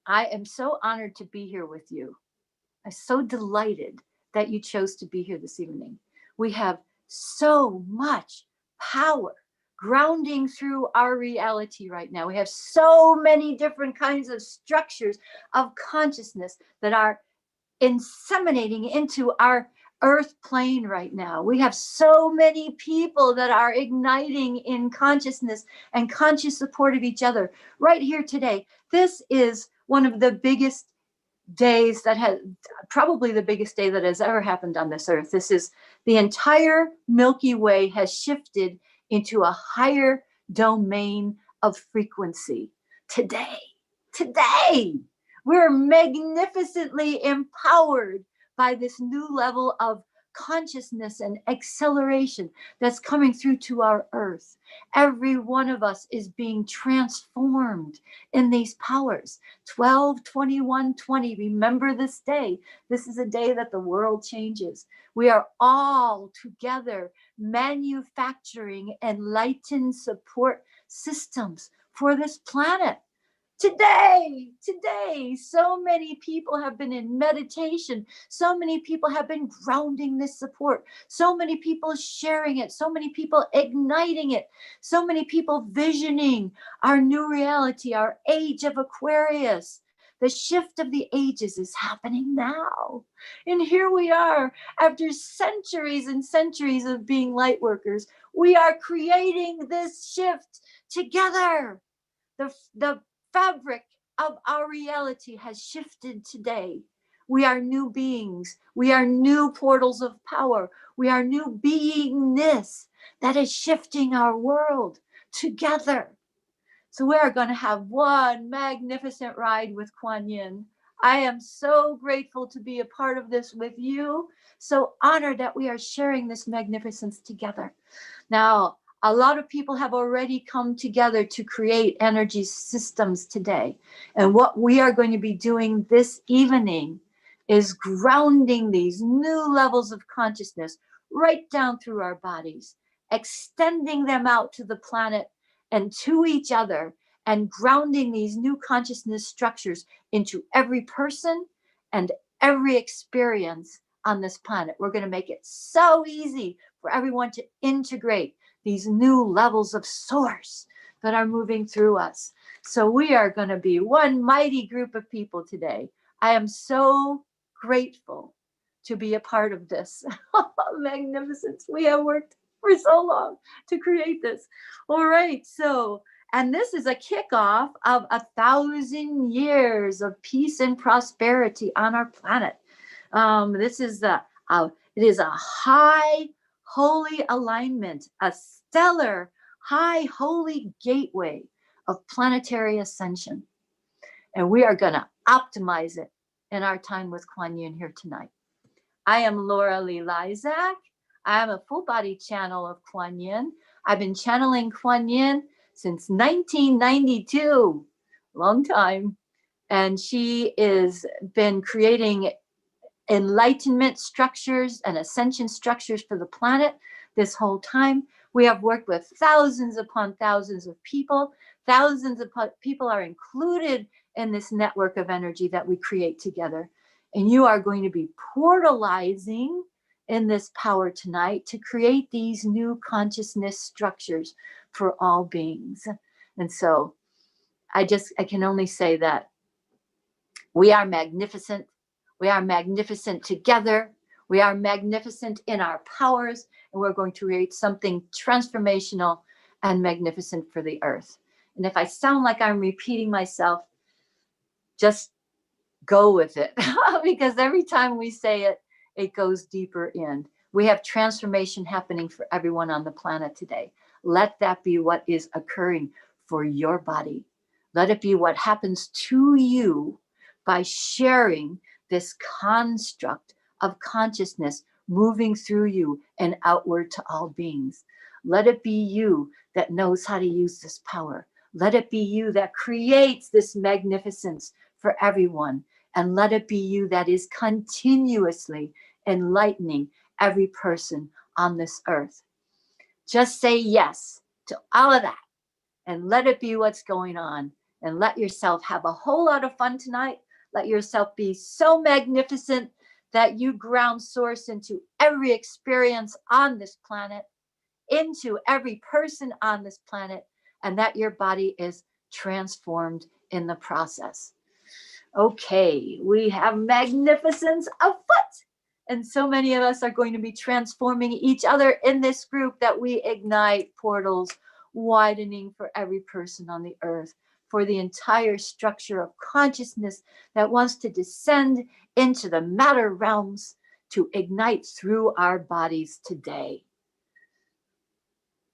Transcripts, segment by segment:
I am so honored to be here with you. I'm so delighted that you chose to be here this evening. We have so much power grounding through our reality right now. We have so many different kinds of structures of consciousness that are inseminating into our earth plane right now. We have so many people that are igniting in consciousness and conscious support of each other right here today. This is one of the biggest days that has, probably the biggest day that has ever happened on this earth. This is the entire Milky Way has shifted into a higher domain of frequency today. Today, we're magnificently empowered by this new level of consciousness and acceleration that's coming through to our earth. Every one of us is being transformed in these powers. 12, 21, 20. Remember this day. This is a day that the world changes. We are all together manufacturing enlightened support systems for this planet. Today, so many people have been in meditation. So many people have been grounding this support. So many people sharing it. So many people igniting it. So many people visioning our new reality, our age of Aquarius. The shift of the ages is happening now. And here we are, after centuries and centuries of being light workers, we are creating this shift together. The fabric of our reality has shifted today. We are new beings. We are new portals of power. We are new beingness that is shifting our world together. So we are going to have one magnificent ride with Quan Yin. I am so grateful to be a part of this with you. So honored that we are sharing this magnificence together. Now, a lot of people have already come together to create energy systems today. And what we are going to be doing this evening is grounding these new levels of consciousness right down through our bodies, extending them out to the planet and to each other, and grounding these new consciousness structures into every person and every experience on this planet. We're going to make it so easy for everyone to integrate these new levels of source that are moving through us. So we are going to be one mighty group of people today. I am so grateful to be a part of this. Magnificence. We have worked for so long to create this. All right. So, and this is a kickoff of 1,000 years of peace and prosperity on our planet. This is it is a high holy alignment, a stellar high holy gateway of planetary ascension. And we are going to optimize it in our time with Quan Yin here tonight. I am Laura Lee Lysak. I am a full body channel of Quan Yin. I've been channeling Quan Yin since 1992, long time. And she has been creating enlightenment structures and ascension structures for the planet this whole time. We have worked with thousands upon thousands of people. Thousands of people are included in this network of energy that we create together. And you are going to be portalizing in this power tonight to create these new consciousness structures for all beings. And so I can only say that we are magnificent. We are magnificent together. We are magnificent in our powers, and we're going to create something transformational and magnificent for the earth. And if I sound like I'm repeating myself, just go with it, because every time we say it, it goes deeper in. We have transformation happening for everyone on the planet today. Let that be what is occurring for your body. Let it be what happens to you by sharing this construct of consciousness moving through you and outward to all beings. Let it be you that knows how to use this power. Let it be you that creates this magnificence for everyone. And let it be you that is continuously enlightening every person on this earth. Just say yes to all of that and let it be what's going on and let yourself have a whole lot of fun tonight. Let yourself be so magnificent that you ground source into every experience on this planet, into every person on this planet, and that your body is transformed in the process. Okay, we have magnificence afoot. And so many of us are going to be transforming each other in this group that we ignite portals widening for every person on the earth, for the entire structure of consciousness that wants to descend into the matter realms to ignite through our bodies today.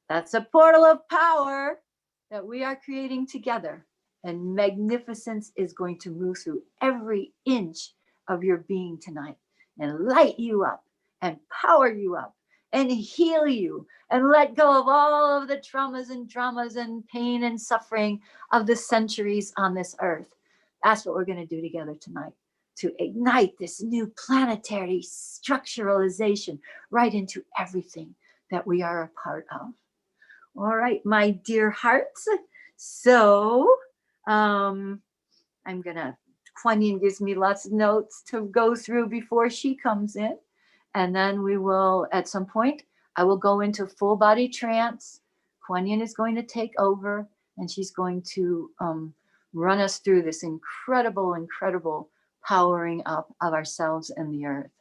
That's a portal of power that we are creating together. And magnificence is going to move through every inch of your being tonight and light you up and power you up and heal you and let go of all of the traumas and dramas and pain and suffering of the centuries on this earth. That's what we're going to do together tonight, to ignite this new planetary structuralization right into everything that we are a part of. All right, my dear hearts. So I'm gonna, Quan Yin gives me lots of notes to go through before she comes in. And then we will, at some point, I will go into full body trance. Quan Yin is going to take over and she's going to run us through this incredible powering up of ourselves and the earth.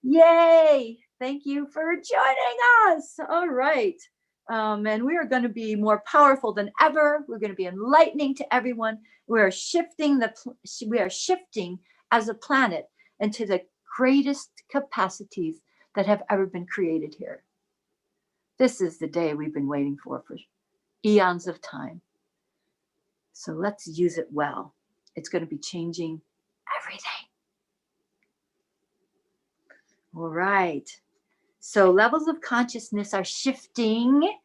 Yay! Thank you for joining us. All right. And we are going to be more powerful than ever. We're going to be enlightening to everyone. We are shifting as a planet into the greatest capacities that have ever been created here. This is the day we've been waiting for eons of time. So let's use it well. It's going to be changing everything. All right. So levels of consciousness are shifting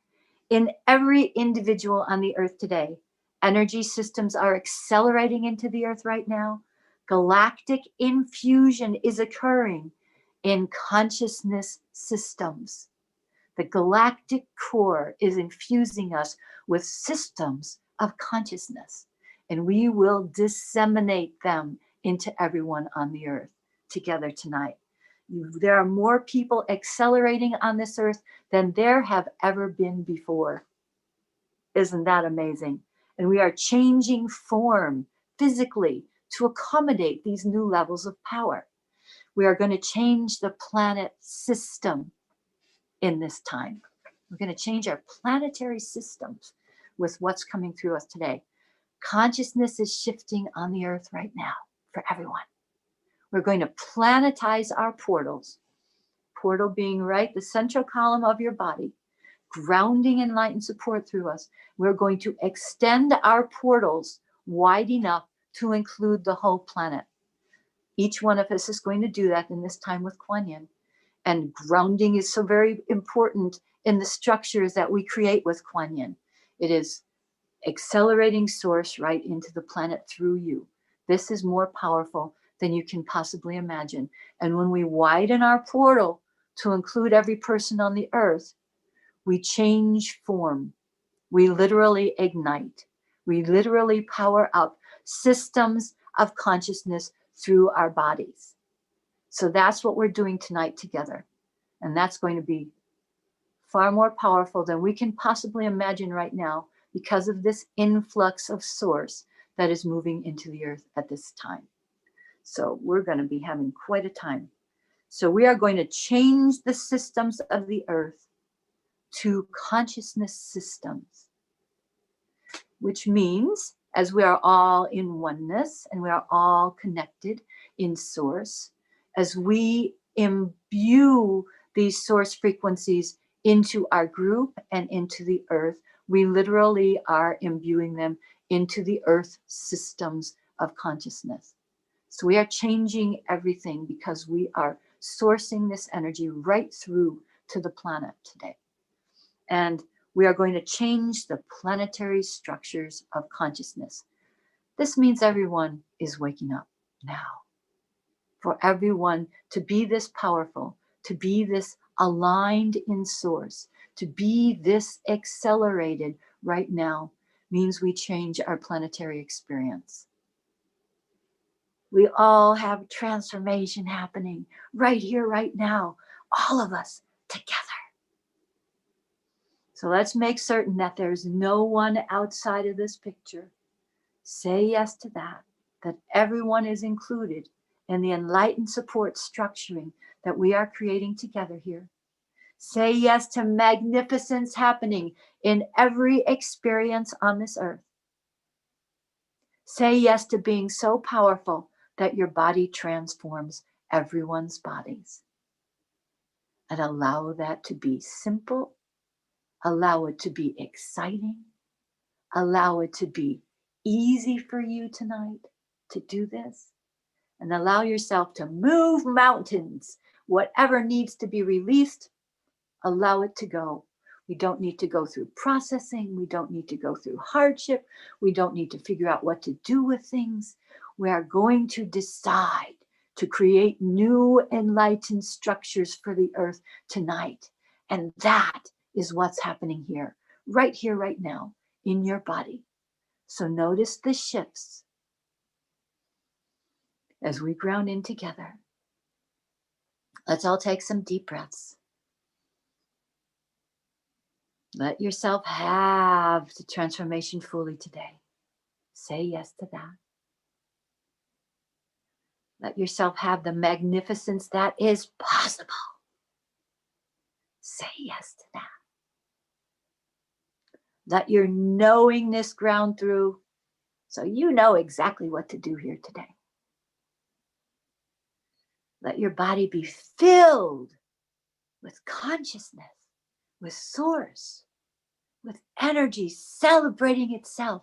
in every individual on the earth today. Energy systems are accelerating into the earth right now. Galactic infusion is occurring in consciousness systems. The galactic core is infusing us with systems of consciousness, and we will disseminate them into everyone on the earth together tonight. There are more people accelerating on this earth than there have ever been before. Isn't that amazing? And we are changing form physically to accommodate these new levels of power. We are going to change the planet system in this time. We're going to change our planetary systems with what's coming through us today. Consciousness is shifting on the earth right now for everyone. We're going to planetize our portals. Portal being right the central column of your body, grounding enlightened support through us. We're going to extend our portals wide enough to include the whole planet. Each one of us is going to do that in this time with Quan Yin. And grounding is so very important in the structures that we create with Quan Yin. It is accelerating source right into the planet through you. This is more powerful than you can possibly imagine. And when we widen our portal to include every person on the earth, we change form. We literally ignite. We literally power up systems of consciousness through our bodies. So that's what we're doing tonight together. And that's going to be far more powerful than we can possibly imagine right now because of this influx of source that is moving into the earth at this time. So we're going to be having quite a time. So we are going to change the systems of the earth to consciousness systems, which means as we are all in oneness and we are all connected in source, as we imbue these source frequencies into our group and into the earth, we literally are imbuing them into the earth systems of consciousness. So we are changing everything because we are sourcing this energy right through to the planet today. And we are going to change the planetary structures of consciousness. This means everyone is waking up now. For everyone to be this powerful, to be this aligned in source, to be this accelerated right now means we change our planetary experience. We all have transformation happening right here, right now, all of us together. So let's make certain that there's no one outside of this picture. Say yes to that everyone is included in the enlightened support structuring that we are creating together here. Say yes to magnificence happening in every experience on this earth. Say yes to being so powerful that your body transforms everyone's bodies. And allow that to be simple. Allow it to be exciting. Allow it to be easy for you tonight to do this. And allow yourself to move mountains. Whatever needs to be released, allow it to go. We don't need to go through processing. We don't need to go through hardship. We don't need to figure out what to do with things. We are going to decide to create new enlightened structures for the earth tonight. And that is what's happening here, right now, in your body. So notice the shifts as we ground in together. Let's all take some deep breaths. Let yourself have the transformation fully today. Say yes to that. Let yourself have the magnificence that is possible. Say yes to that. Let your knowingness ground through so you know exactly what to do here today. Let your body be filled with consciousness, with source, with energy celebrating itself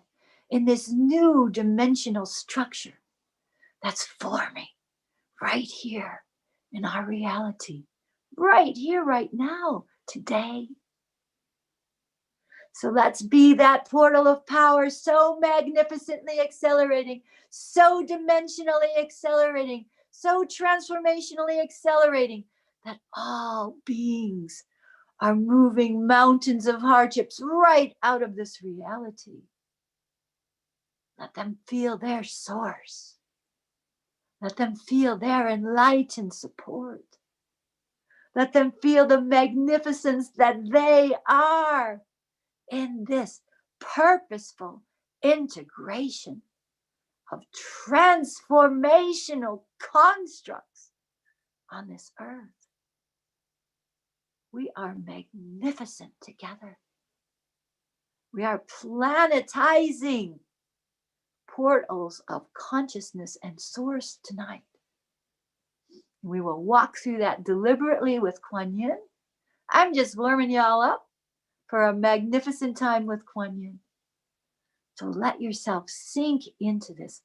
in this new dimensional structure that's forming right here in our reality, right here, right now, today. So let's be that portal of power so magnificently accelerating, so dimensionally accelerating, so transformationally accelerating that all beings are moving mountains of hardships right out of this reality. Let them feel their source. Let them feel their enlightened support. Let them feel the magnificence that they are in this purposeful integration of transformational constructs on this earth. We are magnificent together. We are planetizing portals of consciousness and source tonight. We will walk through that deliberately with Quan Yin. I'm just warming y'all up for a magnificent time with Quan Yin. So let yourself sink into this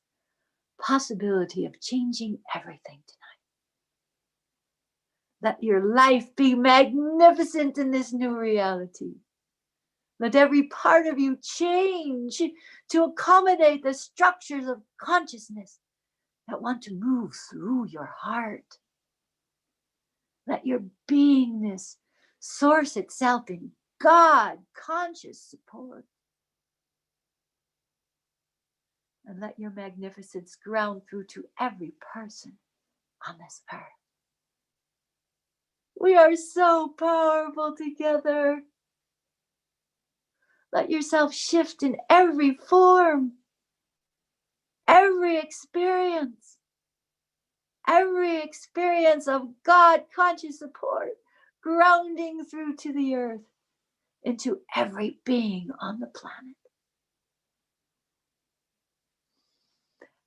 possibility of changing everything tonight. Let your life be magnificent in this new reality. Let every part of you change to accommodate the structures of consciousness that want to move through your heart. Let your beingness source itself in God conscious support. And let your magnificence ground through to every person on this earth. We are so powerful together. Let yourself shift in every form, every experience of God conscious support, grounding through to the earth, into every being on the planet.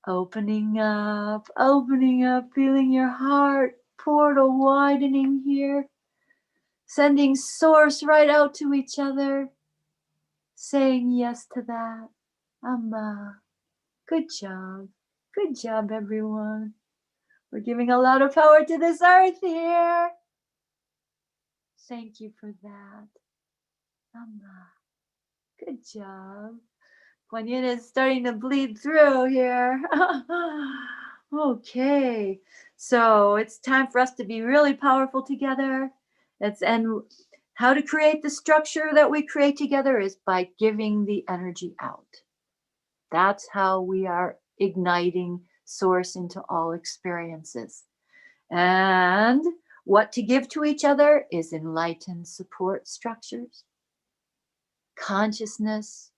Opening up, feeling your heart portal widening here, sending source right out to each other, saying yes to that. Amma. Good job, everyone. We're giving a lot of power to this earth here. Thank you for that. Amma. Good job. Quan Yin is starting to bleed through here. Okay, so it's time for us to be really powerful together. And How to create the structure that we create together is by giving the energy out. That's how we are igniting source into all experiences. And what to give to each other is enlightened support structures, consciousness,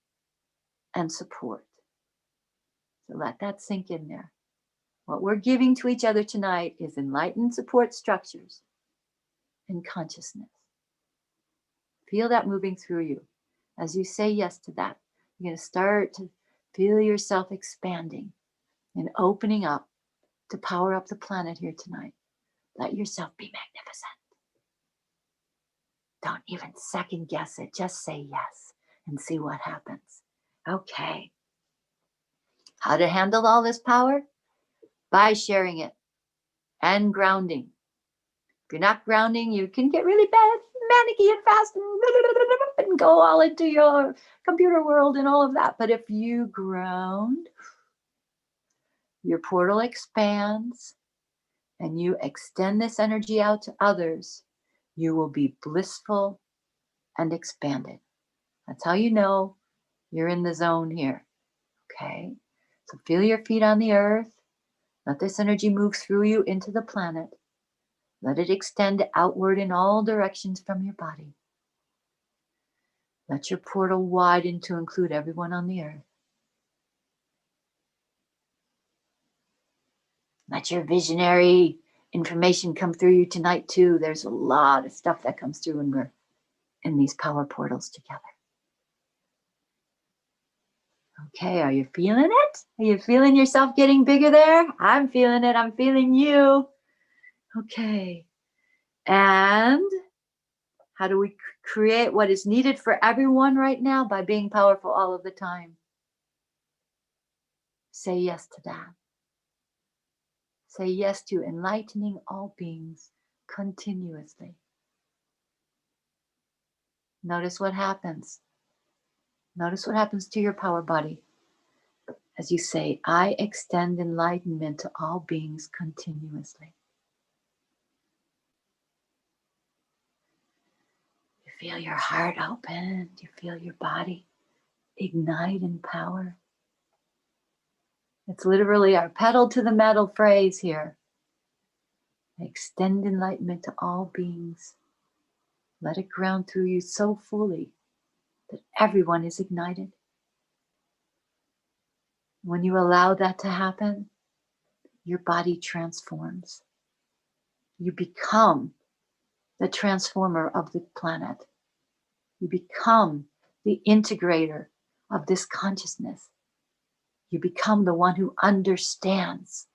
and support. So let that sink in there. What we're giving to each other tonight is enlightened support structures and consciousness. Feel that moving through you. As you say yes to that, you're going to start to feel yourself expanding and opening up to power up the planet here tonight. Let yourself be magnificent. Don't even second guess it. Just say yes and see what happens. Okay. How to handle all this power? By sharing it and grounding. If you're not grounding, you can get really bad, manicky and fast and go all into your computer world and all of that. But if you ground, your portal expands and you extend this energy out to others, you will be blissful and expanded. That's how you know you're in the zone here. Okay? So feel your feet on the earth. Let this energy move through you into the planet. Let it extend outward in all directions from your body. Let your portal widen to include everyone on the earth. Let your visionary information come through you tonight too. There's a lot of stuff that comes through when we're in these power portals together. Okay, are you feeling it? Are you feeling yourself getting bigger there? I'm feeling it. I'm feeling you. Okay. And how do we create what is needed for everyone right now? By being powerful all of the time. Say yes to that. Say yes to enlightening all beings continuously. Notice what happens. Notice what happens to your power body as you say, I extend enlightenment to all beings continuously. You feel your heart open. You feel your body ignite in power. It's literally our pedal to the metal phrase here. Extend enlightenment to all beings. Let it ground through you so fully that everyone is ignited. When you allow that to happen, your body transforms. You become the transformer of the planet. You become the integrator of this consciousness. You become the one who understands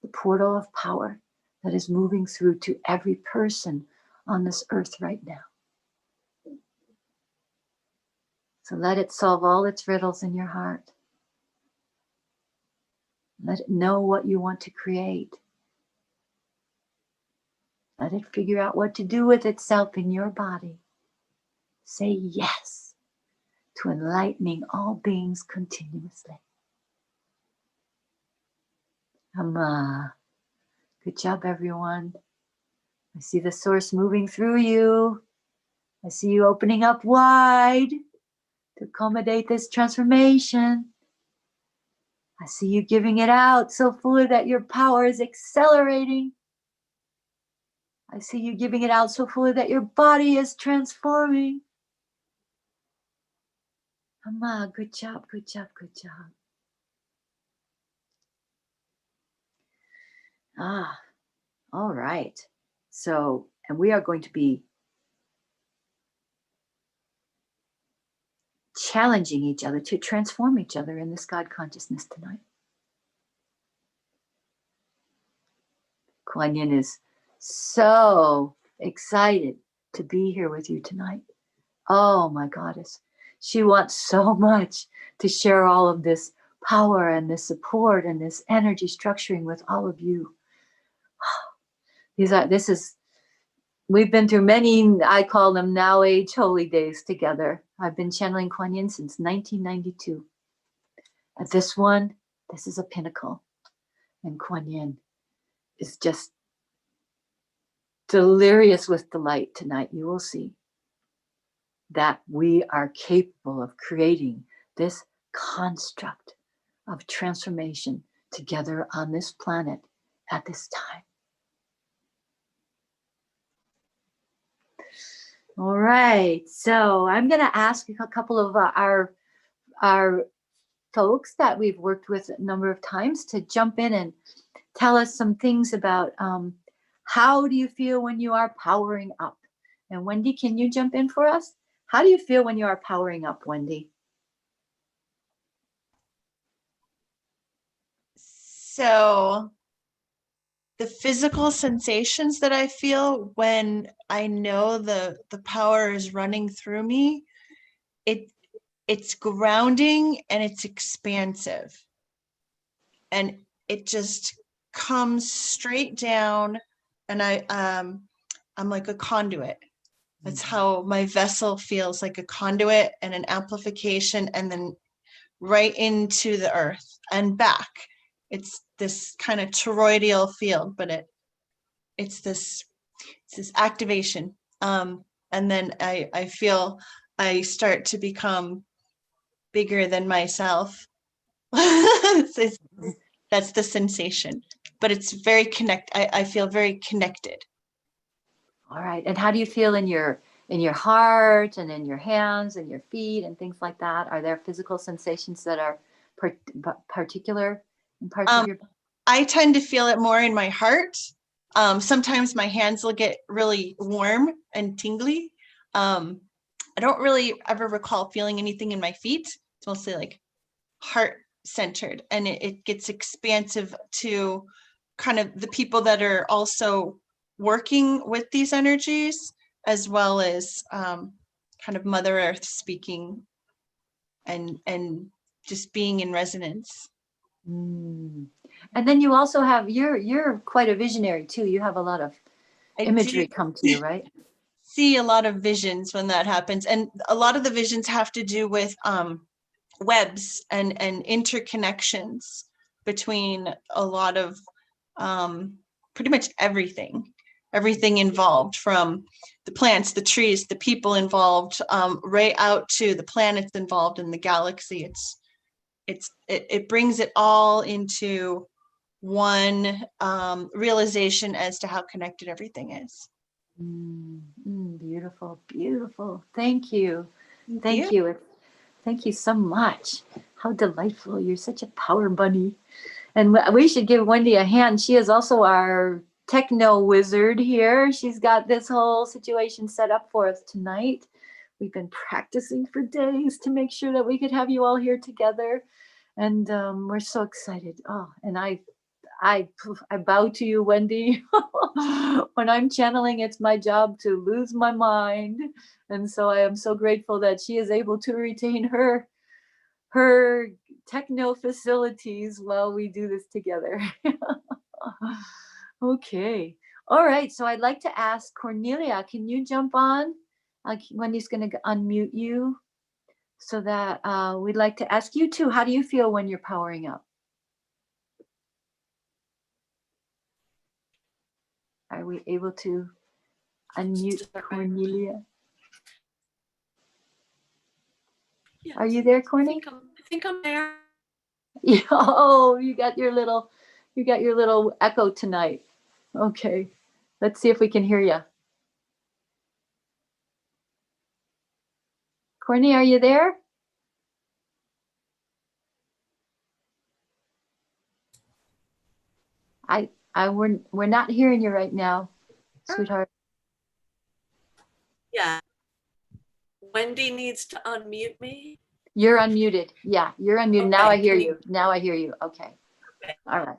the portal of power that is moving through to every person on this earth right now. So let it solve all its riddles in your heart. Let it know what you want to create. Let it figure out what to do with itself in your body. Say yes to enlightening all beings continuously. Good job, everyone. I see the source moving through you. I see you opening up wide to accommodate this transformation. I see you giving it out so fully that your power is accelerating. I see you giving it out so fully that your body is transforming. Good job, good job, good job. All right. So, and we are going to be challenging each other to transform each other in this God consciousness tonight. Quan Yin is so excited to be here with you tonight. Oh my goddess. She wants so much to share all of this power and this support and this energy structuring with all of you. We've been through many, I call them now age holy days together. I've been channeling Quan Yin since 1992. And this is a pinnacle. And Quan Yin is just delirious with delight tonight. You will see. that we are capable of creating this construct of transformation together on this planet at this time. All right, so I'm going to ask a couple of our folks that we've worked with a number of times to jump in and tell us some things about how do you feel when you are powering up? And Wendy, can you jump in for us? How do you feel when you are powering up, Wendy? So the physical sensations that I feel when I know the power is running through me, it's grounding and it's expansive. And it just comes straight down, and I'm like a conduit. That's how my vessel feels, like a conduit and an amplification, and then right into the earth and back. It's this kind of toroidal field, but it's this activation. And then I feel I start to become bigger than myself. That's the sensation, but it's very I feel very connected. All right. And how do you feel in your heart and in your hands and your feet and things like that? Are there physical sensations that are particular in parts of your body? I tend to feel it more in my heart. Sometimes my hands will get really warm and tingly. I don't really ever recall feeling anything in my feet. It's mostly like heart centered, and it gets expansive to kind of the people that are also working with these energies, as well as kind of Mother Earth speaking and just being in resonance. And then you also have, you're quite a visionary too. You have a lot of imagery come to you, right? See a lot of visions when that happens, and a lot of the visions have to do with webs and interconnections between a lot of pretty much everything involved, from the plants, the trees, the people involved, right out to the planets involved in the galaxy. It brings it all into one realization as to how connected everything is. Beautiful, beautiful. Thank you. Thank you. Thank you so much. How delightful. You're such a power bunny. And we should give Wendy a hand. She is also our techno wizard here. She's got this whole situation set up for us tonight. We've been practicing for days to make sure that we could have you all here together. And we're so excited. Oh, and I bow to you, Wendy. When I'm channeling, it's my job to lose my mind. And so I am so grateful that she is able to retain her techno facilities while we do this together. Okay. All right. So I'd like to ask Cornelia, can you jump on? Wendy's going to unmute you, so that we'd like to ask you too, how do you feel when you're powering up? Are we able to unmute Cornelia? Yes. Are you there, Corny? I think I'm there. Oh, you got your little echo tonight. Okay, let's see if we can hear you. Corny, are you there? We're not hearing you right now, sweetheart. Yeah. Wendy needs to unmute me. You're unmuted. Yeah, you're unmuted. Okay. Now I hear you. Now I hear you. Okay. All right.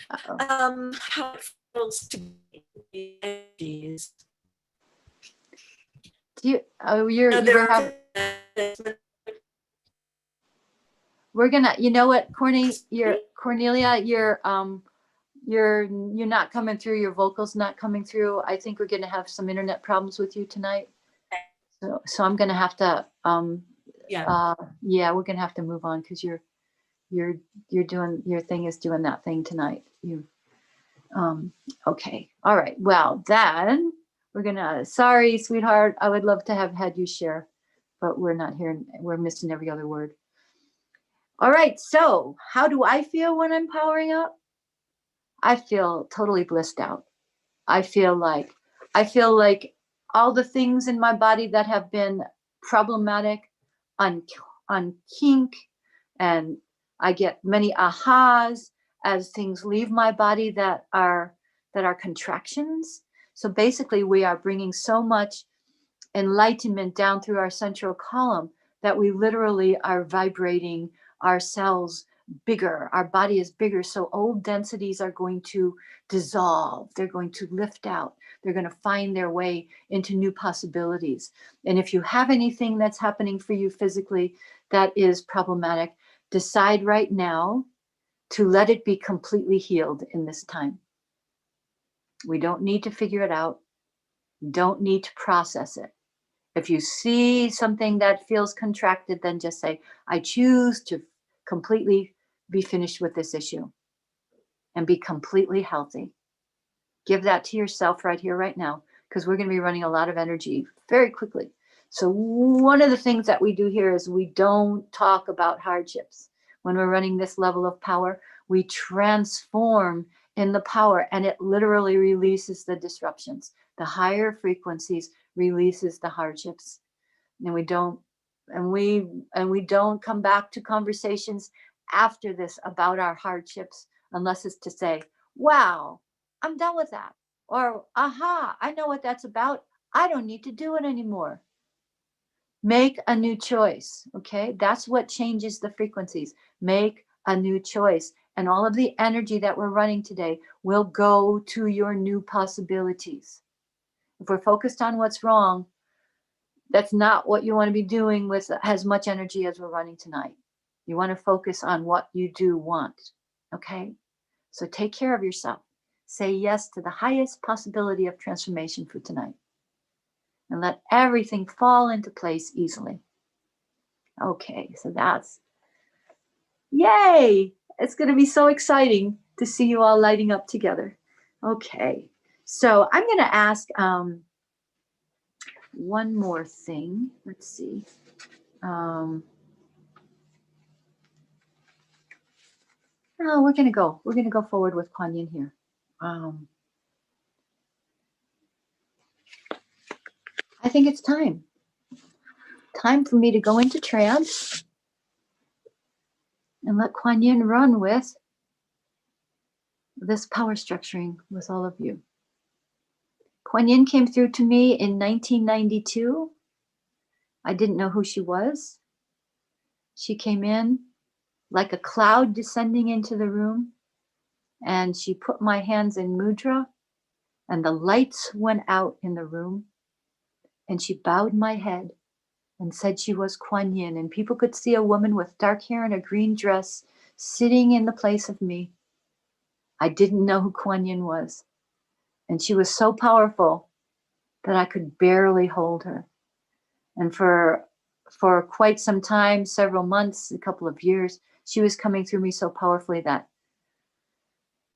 How it feels to be energies. Do you? Oh, we're gonna. You know what, Cornelia, you're not coming through. Your vocals not coming through. I think we're gonna have some internet problems with you tonight. So I'm gonna have to. Yeah, we're gonna have to move on, because you're doing, your thing is doing that thing tonight. Okay. All right. Well, then Sorry, sweetheart. I would love to have had you share, but we're not here. We're missing every other word. All right. So how do I feel when I'm powering up? I feel totally blissed out. I feel like all the things in my body that have been problematic on kink, and I get many ahas as things leave my body that are contractions. So basically we are bringing so much enlightenment down through our central column that we literally are vibrating our cells bigger. Our body is bigger. So old densities are going to dissolve. They're going to lift out. They're going to find their way into new possibilities. And if you have anything that's happening for you physically that is problematic, decide right now to let it be completely healed in this time. We don't need to figure it out. Don't need to process it. If you see something that feels contracted, then just say, I choose to completely be finished with this issue and be completely healthy. Give that to yourself right here, right now, because we're going to be running a lot of energy very quickly. So one of the things that we do here is we don't talk about hardships. When we're running this level of power, we transform in the power, and it literally releases the disruptions. The higher frequencies releases the hardships, and we don't come back to conversations after this about our hardships unless it's to say, wow, I'm done with that, or aha, I know what that's about. I don't need to do it anymore. Make a new choice. Okay, that's what changes the frequencies. Make a new choice, and all of the energy that we're running today will go to your new possibilities. If we're focused on what's wrong, that's not what you want to be doing with as much energy as we're running tonight. You want to focus on what you do want. Okay? So take care of yourself. Say yes to the highest possibility of transformation for tonight. And let everything fall into place easily. Okay, so that's yay! It's going to be so exciting to see you all lighting up together. Okay, so I'm going to ask one more thing. Let's see. No, we're going to go forward with Quan Yin here. I think it's time for me to go into trance and let Quan Yin run with this power structuring with all of you. Quan Yin came through to me in 1992. I didn't know who she was. She came in like a cloud descending into the room, and she put my hands in mudra, and the lights went out in the room, and she bowed my head and said she was Quan Yin, and people could see a woman with dark hair and a green dress sitting in the place of me. I didn't know who Quan Yin was, and she was so powerful that I could barely hold her. And for quite some time, several months, a couple of years, she was coming through me so powerfully that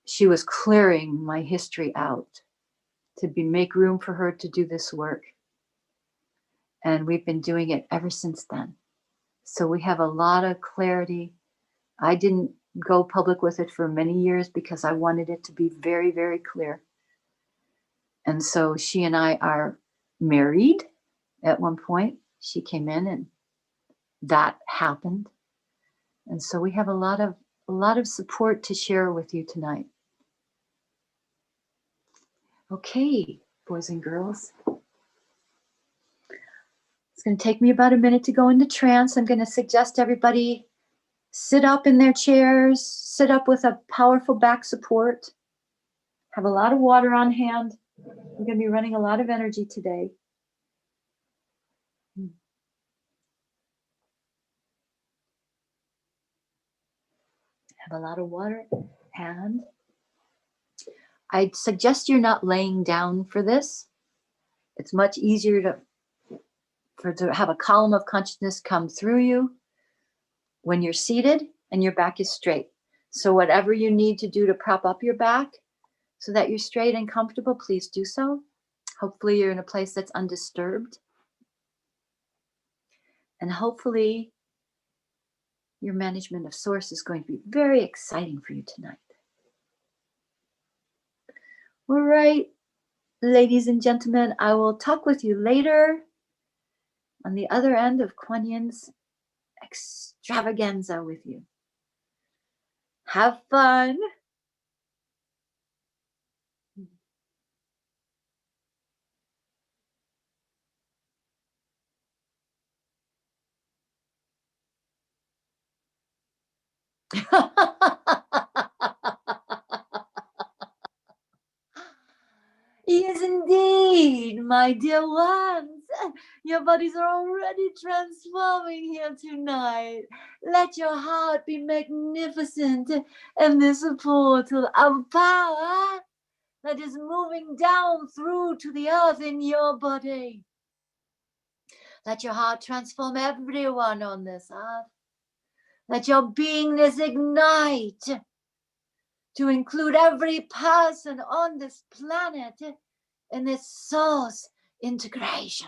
she was clearing my history out to make room for her to do this work. And we've been doing it ever since then. So we have a lot of clarity. I didn't go public with it for many years because I wanted it to be very, very clear. And so she and I are married at one point. She came in and that happened. And so we have a lot of support to share with you tonight. Okay, boys and girls. It's going to take me about a minute to go into trance. I'm going to suggest everybody sit up in their chairs, sit up with a powerful back support, have a lot of water on hand. We're going to be running a lot of energy today. Have a lot of water, and I'd suggest you're not laying down for this. It's much easier to have a column of consciousness come through you when you're seated and your back is straight. So whatever you need to do to prop up your back so that you're straight and comfortable, please do so. Hopefully you're in a place that's undisturbed. And hopefully your management of source is going to be very exciting for you tonight. All right, ladies and gentlemen, I will talk with you later on the other end of Quan Yin's extravaganza with you. Have fun. Yes, indeed, my dear ones. Your bodies are already transforming here tonight. Let your heart be magnificent in this portal of power that is moving down through to the earth in your body. Let your heart transform everyone on this earth. Let your beingness ignite to include every person on this planet in this source integration.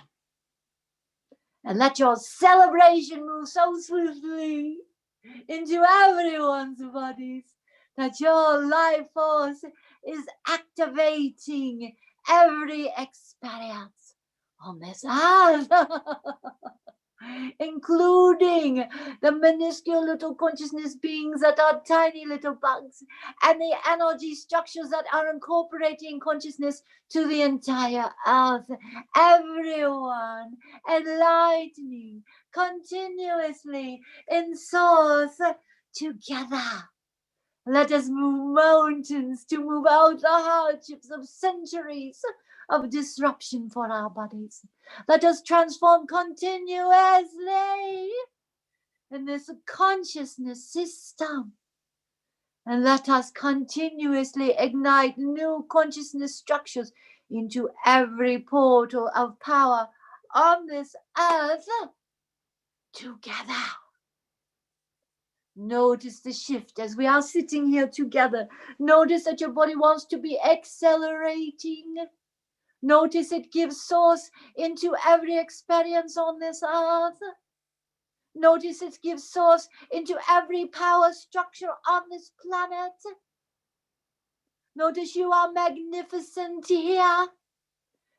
And let your celebration move so swiftly into everyone's bodies that your life force is activating every experience on this earth. Including the minuscule little consciousness beings that are tiny little bugs and the energy structures that are incorporating consciousness to the entire earth. Everyone enlightening continuously in source together. Let us move mountains to move out the hardships of centuries of disruption for our bodies. Let us transform continuously in this consciousness system. And let us continuously ignite new consciousness structures into every portal of power on this earth together. Notice the shift as we are sitting here together. Notice that your body wants to be accelerating. Notice it gives source into every experience on this earth. Notice it gives source into every power structure on this planet. Notice you are magnificent here.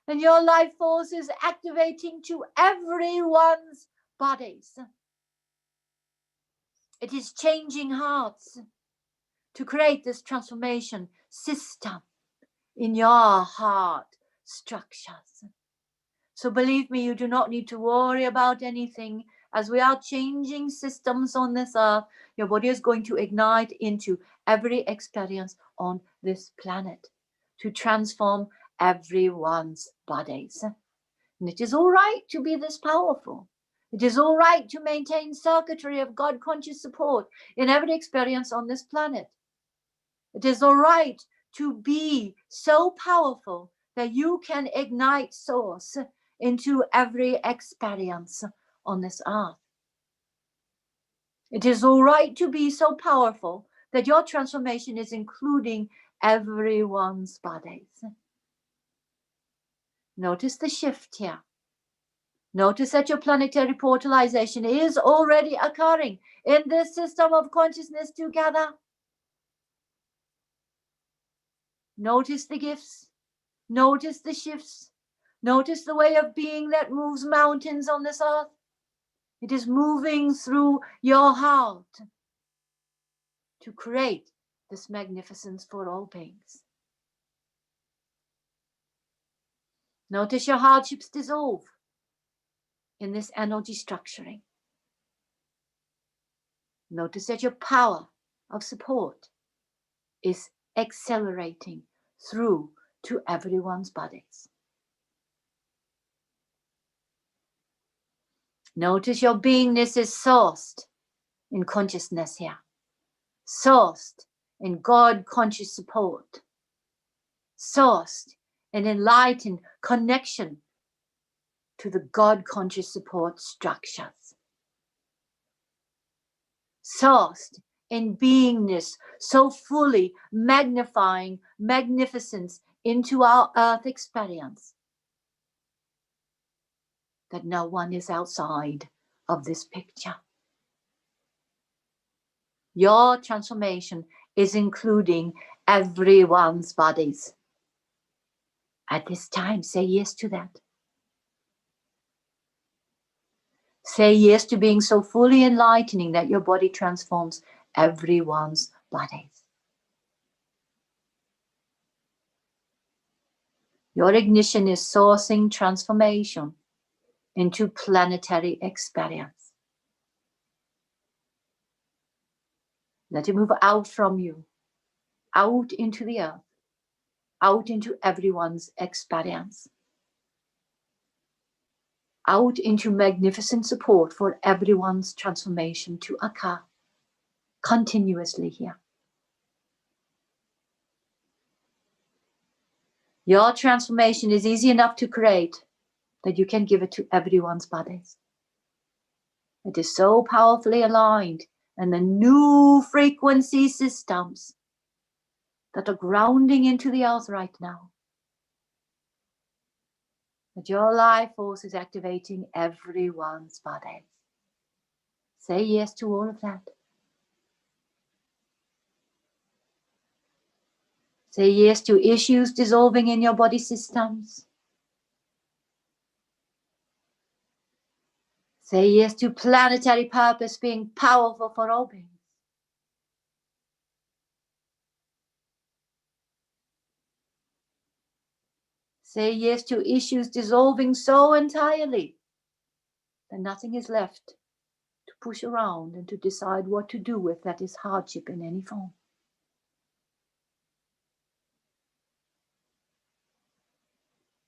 And your life force is activating to everyone's bodies. It is changing hearts to create this transformation system in your heart structures. So believe me, you do not need to worry about anything. As we are changing systems on this earth, your body is going to ignite into every experience on this planet to transform everyone's bodies. And it is all right to be this powerful. It is all right to maintain circuitry of God conscious support in every experience on this planet. It is all right to be so powerful that you can ignite source into every experience on this earth. It is all right to be so powerful that your transformation is including everyone's bodies. Notice the shift here. Notice that your planetary portalization is already occurring in this system of consciousness together. Notice the gifts. Notice the shifts. Notice the way of being that moves mountains on this earth. It is moving through your heart to create this magnificence for all beings. Notice your hardships dissolve in this energy structuring. Notice that your power of support is accelerating through to everyone's bodies. Notice your beingness is sourced in consciousness here, sourced in God conscious support, sourced in enlightened connection to the God conscious support structures, sourced in beingness so fully magnifying magnificence into our earth experience that no one is outside of this picture. Your transformation is including everyone's bodies. At this time, say yes to that. Say yes to being so fully enlightening that your body transforms everyone's bodies. Your ignition is sourcing transformation into planetary experience. Let it move out from you, out into the earth, out into everyone's experience, out into magnificent support for everyone's transformation to occur continuously here. Your transformation is easy enough to create that you can give it to everyone's bodies. It is so powerfully aligned in the new frequency systems that are grounding into the earth right now, that your life force is activating everyone's bodies. Say yes to all of that. Say yes to issues dissolving in your body systems. Say yes to planetary purpose being powerful for all beings. Say yes to issues dissolving so entirely that nothing is left to push around and to decide what to do with that is hardship in any form.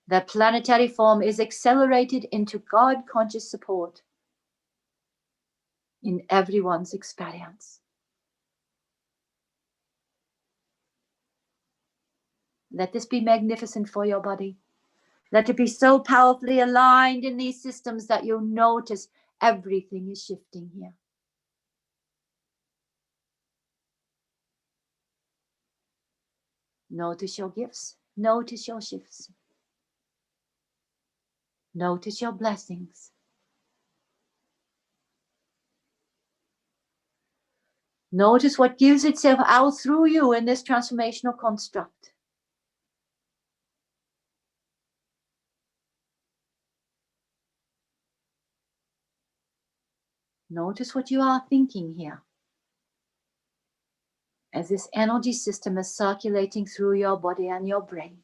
That planetary form is accelerated into God-conscious support in everyone's experience. Let this be magnificent for your body. Let it be so powerfully aligned in these systems that you'll notice everything is shifting here. Notice your gifts. Notice your shifts. Notice your blessings. Notice what gives itself out through you in this transformational construct. Notice what you are thinking here as this energy system is circulating through your body and your brain.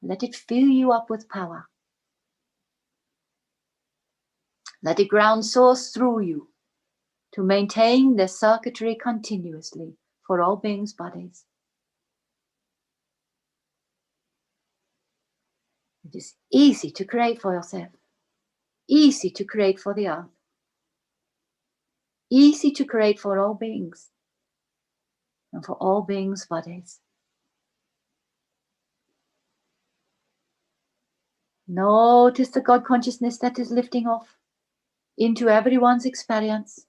Let it fill you up with power. Let it ground source through you to maintain the circuitry continuously for all beings' bodies. It is easy to create for yourself, easy to create for the earth, easy to create for all beings and for all beings' bodies. Notice the God consciousness that is lifting off into everyone's experience.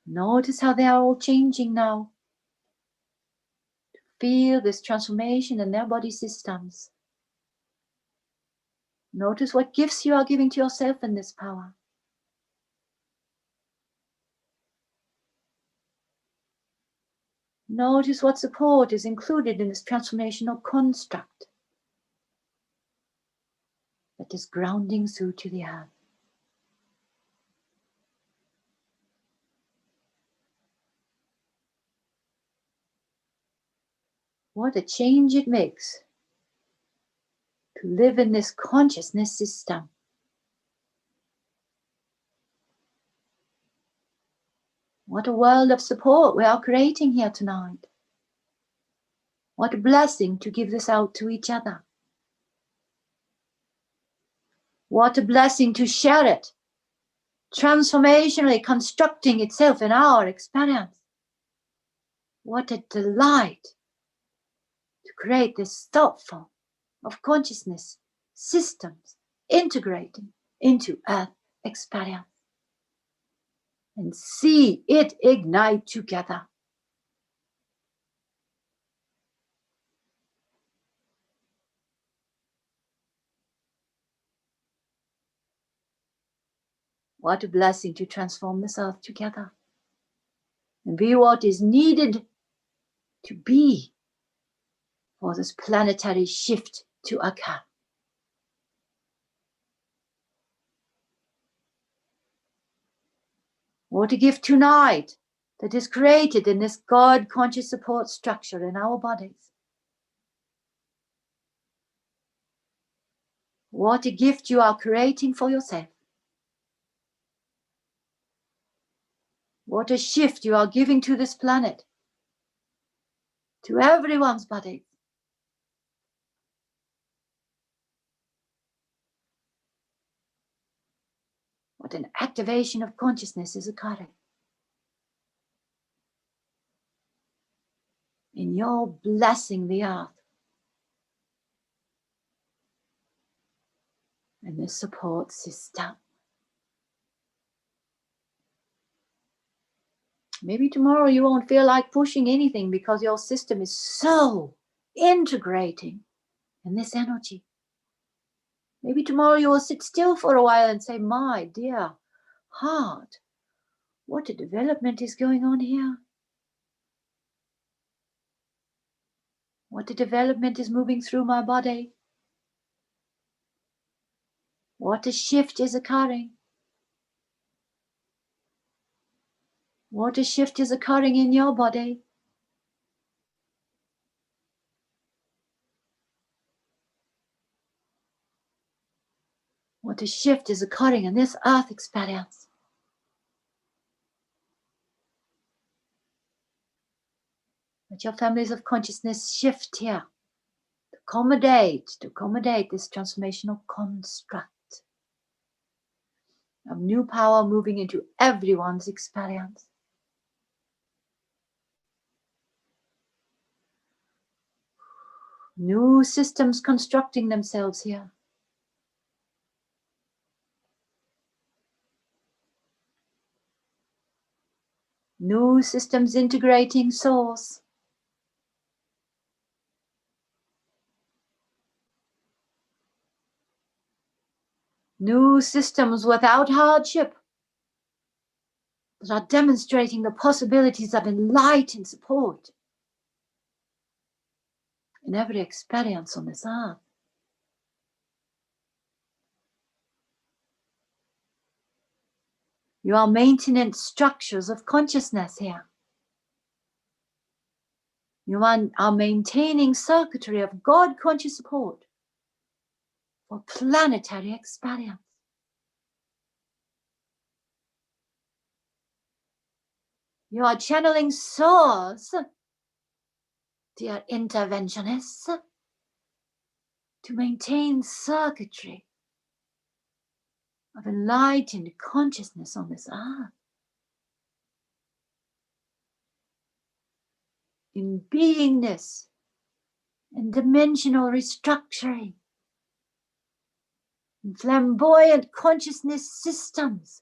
Notice how they are all changing now. Feel this transformation in their body systems. Notice what gifts you are giving to yourself in this power. Notice what support is included in this transformational construct that is grounding through to the earth. What a change it makes to live in this consciousness system. What a world of support we are creating here tonight. What a blessing to give this out to each other. What a blessing to share it, transformationally constructing itself in our experience. What a delight to create this thoughtful of consciousness systems integrating into earth experience and see it ignite together. What a blessing to transform this earth together and be what is needed to be for this planetary shift to occur. What a gift tonight that is created in this God-conscious support structure in our bodies. What a gift you are creating for yourself. What a shift you are giving to this planet, to everyone's body. What an activation of consciousness is occurring. In your blessing the earth and the support system. Maybe tomorrow you won't feel like pushing anything because your system is so integrating in this energy. Maybe tomorrow you will sit still for a while and say, my dear heart, what a development is going on here. What a development is moving through my body. What a shift is occurring. What a shift is occurring in your body. What a shift is occurring in this earth experience. Let your families of consciousness shift here to accommodate this transformational construct of new power moving into everyone's experience. New systems constructing themselves here. New systems integrating source. New systems without hardship that are demonstrating the possibilities of enlightened support in every experience on this earth. You are maintenance structures of consciousness here. You are maintaining circuitry of God-conscious support for planetary experience. You are channeling source, dear interventionists, to maintain circuitry of enlightened consciousness on this earth. In beingness and dimensional restructuring, in flamboyant consciousness systems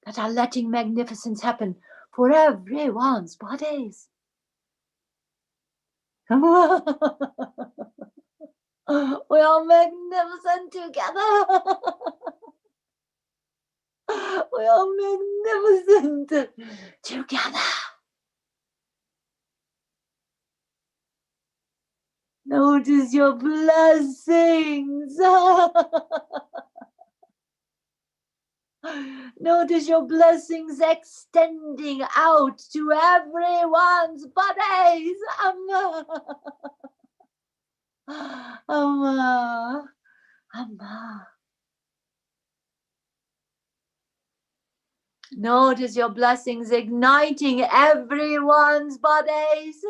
that are letting magnificence happen for everyone's bodies. We are magnificent together. We are magnificent together. Notice your blessings. Notice your blessings extending out to everyone's bodies. Amma. Notice your blessings igniting everyone's bodies.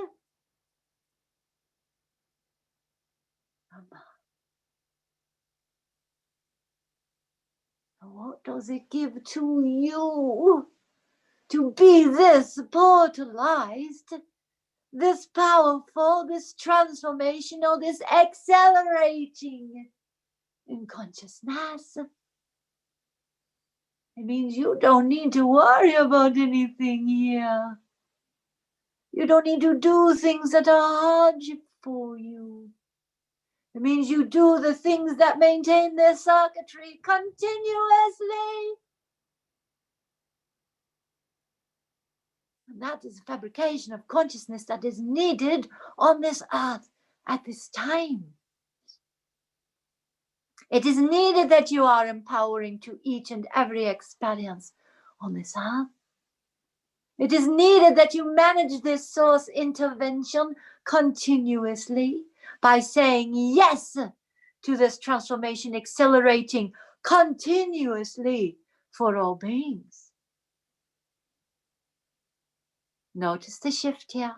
What does it give to you to be this portalized, this powerful, this transformational, this accelerating in consciousness? It means you don't need to worry about anything here. You don't need to do things that are hardship for you. It means you do the things that maintain their circuitry continuously. And that is a fabrication of consciousness that is needed on this earth at this time. It is needed that you are empowering to each and every experience on this earth. It is needed that you manage this source intervention continuously by saying yes to this transformation, accelerating continuously for all beings. Notice the shift here.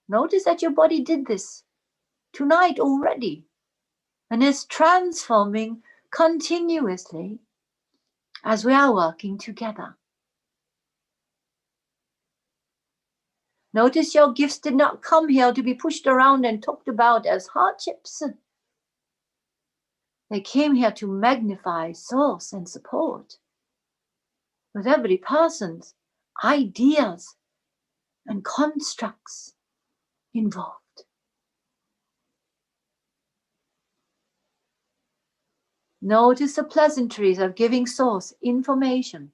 Notice that your body did this tonight already and is transforming continuously as we are working together. Notice your gifts did not come here to be pushed around and talked about as hardships. They came here to magnify source and support with every person's ideas and constructs involved. Notice the pleasantries of giving source information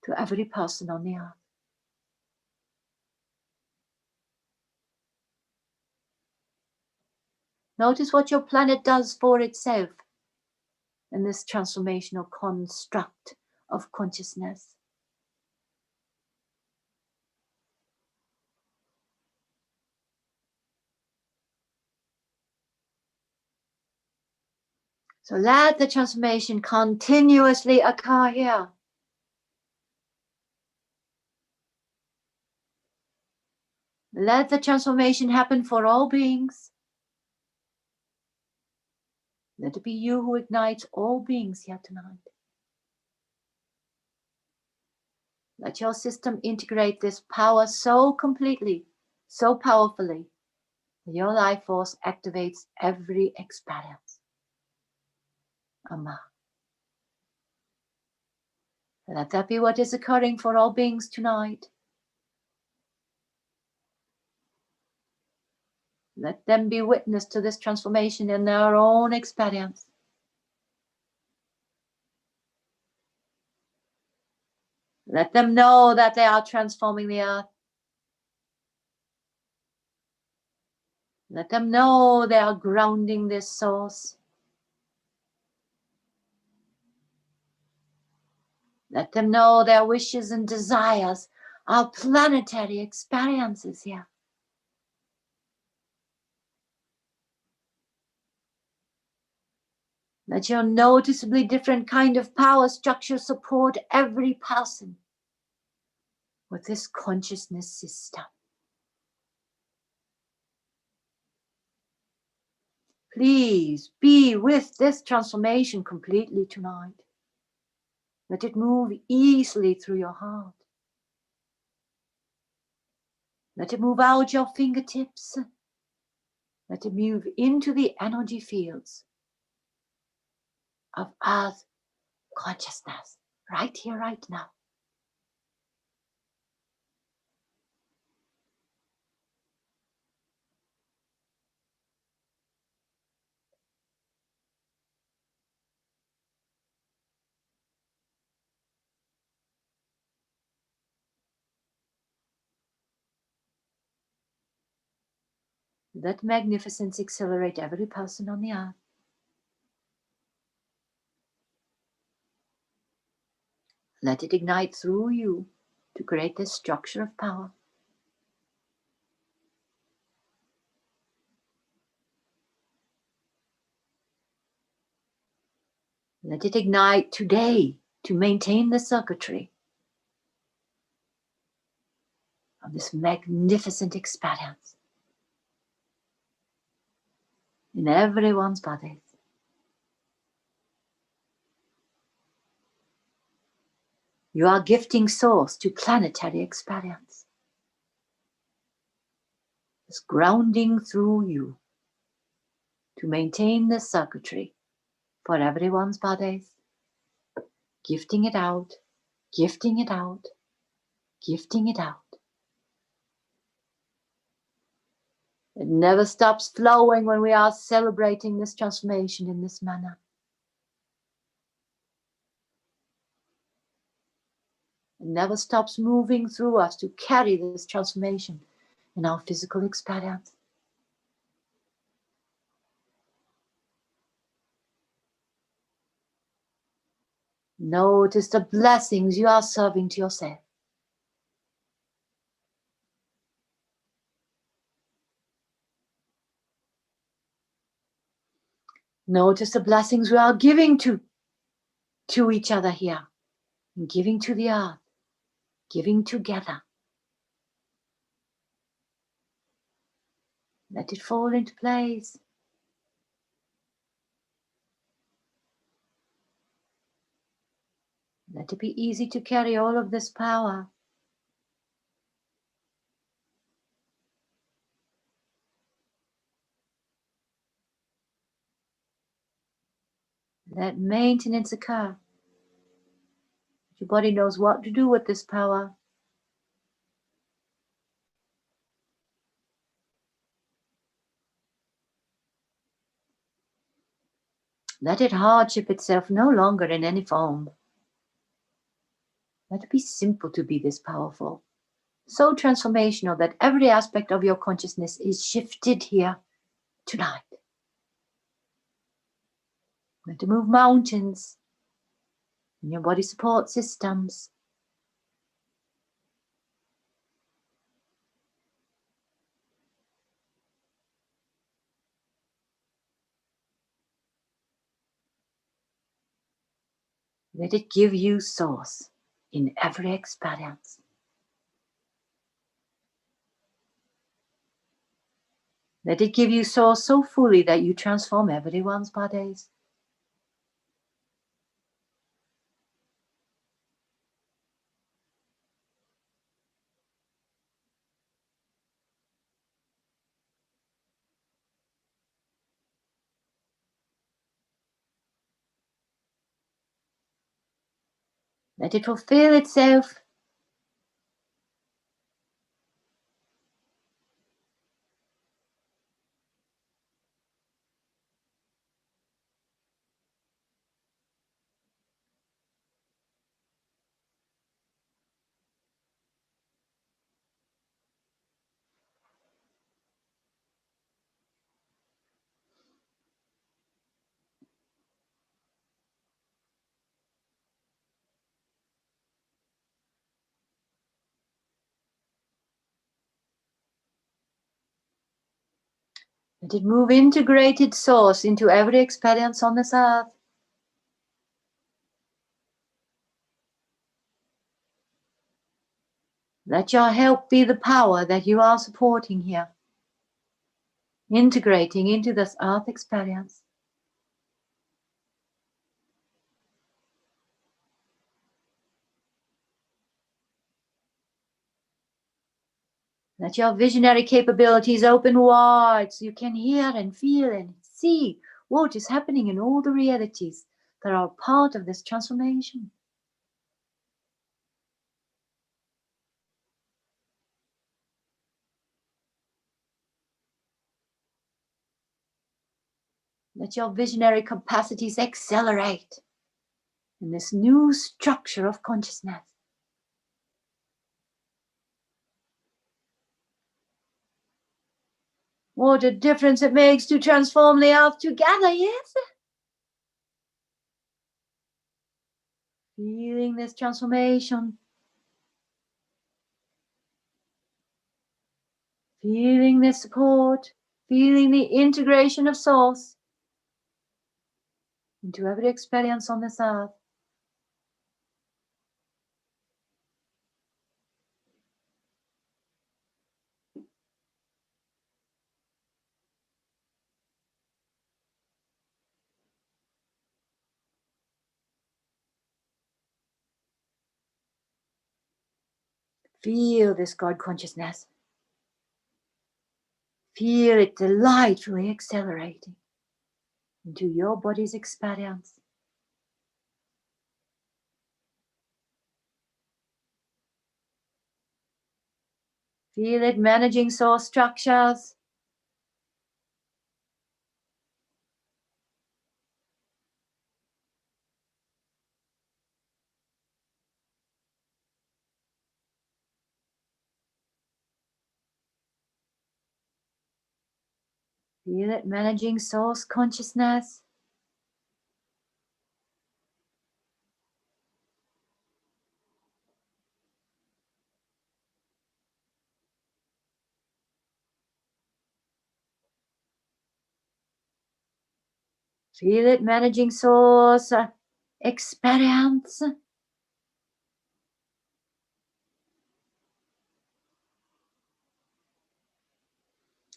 to every person on the earth. Notice what your planet does for itself in this transformational construct of consciousness. So let the transformation continuously occur here. Let the transformation happen for all beings. Let it be you who ignites all beings here tonight. Let your system integrate this power so completely, so powerfully, that your life force activates every experience. Amma. Let that be what is occurring for all beings tonight. Let them be witness to this transformation in their own experience. Let them know that they are transforming the earth. Let them know they are grounding this source. Let them know their wishes and desires are planetary experiences here. Let your noticeably different kind of power structure support every person with this consciousness system. Please be with this transformation completely tonight. Let it move easily through your heart. Let it move out your fingertips. Let it move into the energy fields of earth consciousness, right here, right now. Let magnificence accelerate every person on the earth. Let it ignite through you to create this structure of power. Let it ignite today to maintain the circuitry of this magnificent experience in everyone's bodies. You are gifting source to planetary experience. It's grounding through you to maintain the circuitry for everyone's bodies. Gifting it out, gifting it out, gifting it out. It never stops flowing when we are celebrating this transformation in this manner. It never stops moving through us to carry this transformation in our physical experience. Notice the blessings you are serving to yourself. Notice the blessings we are giving to each other here, and giving to the earth, giving together. Let it fall into place. Let it be easy to carry all of this power. Let maintenance occur. Your body knows what to do with this power. Let it hardship itself no longer in any form. Let it be simple to be this powerful, so transformational that every aspect of your consciousness is shifted here tonight. Let it move mountains in your body support systems. Let it give you source in every experience. Let it give you source so fully that you transform everyone's bodies. Let it fulfill itself. Let it move integrated source into every experience on this earth. Let your help be the power that you are supporting here, integrating into this earth experience. Let your visionary capabilities open wide so you can hear and feel and see what is happening in all the realities that are part of this transformation. Let your visionary capacities accelerate in this new structure of consciousness. What a difference it makes to transform the earth together, yes? Feeling this transformation. Feeling this support. Feeling the integration of source into every experience on this earth. Feel this God consciousness. Feel it delightfully accelerating into your body's experience. Feel it managing source structures. Feel it managing source consciousness. Feel it managing source experience.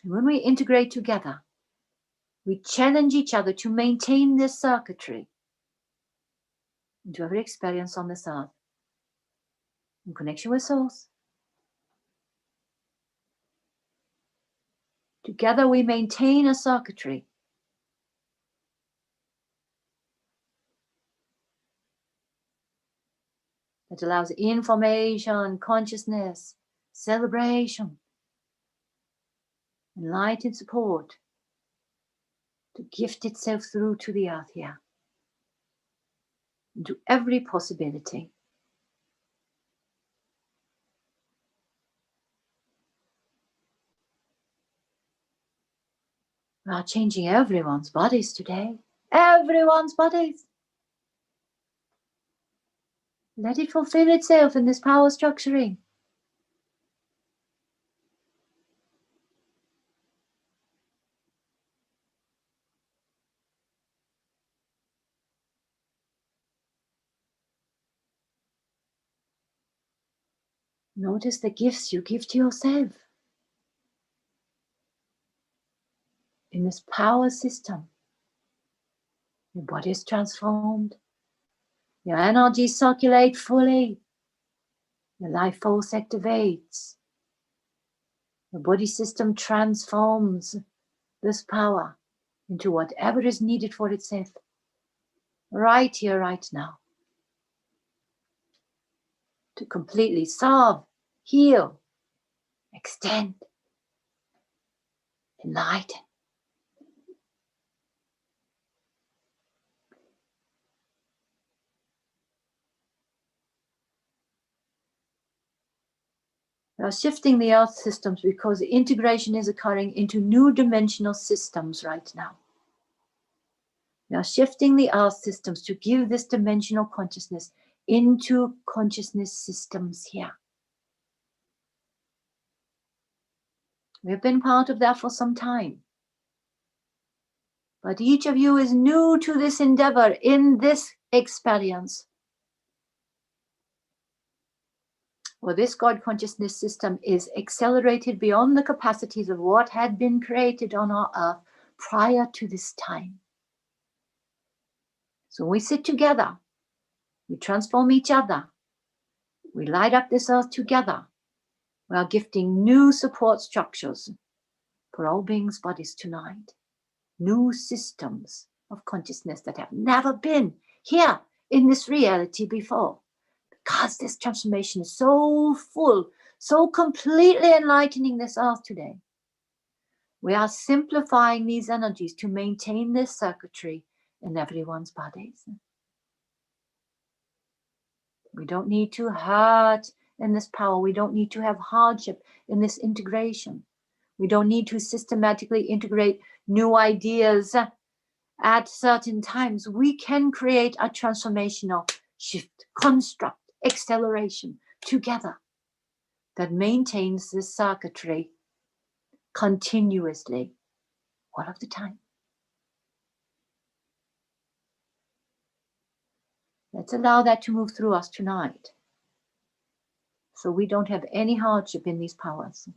And when we integrate together, we challenge each other to maintain this circuitry into every experience on this earth in connection with source. Together we maintain a circuitry that allows information, consciousness, celebration, enlightened support to gift itself through to the earth here, into every possibility. We are changing everyone's bodies today. Everyone's bodies. Let it fulfill itself in this power structuring. Notice the gifts you give to yourself in this power system. Your body is transformed. Your energy circulates fully. Your life force activates. The body system transforms this power into whatever is needed for itself. Right here, right now. To completely solve, heal, extend, enlighten. We are shifting the earth systems because the integration is occurring into new dimensional systems right now. We are shifting the earth systems to give this dimensional consciousness into consciousness systems here. We have been part of that for some time. But each of you is new to this endeavor in this experience. Well, this God consciousness system is accelerated beyond the capacities of what had been created on our earth prior to this time. So when we sit together, we transform each other, we light up this earth together. We are gifting new support structures for all beings' bodies tonight. New systems of consciousness that have never been here in this reality before. Because this transformation is so full, so completely enlightening this earth today. We are simplifying these energies to maintain this circuitry in everyone's bodies. We don't need to hurt in this power. We don't need to have hardship in this integration. We don't need to systematically integrate new ideas at certain times. We can create a transformational shift, construct, acceleration together that maintains this circuitry continuously all of the time. Let's allow that to move through us tonight so we don't have any hardship in these powers.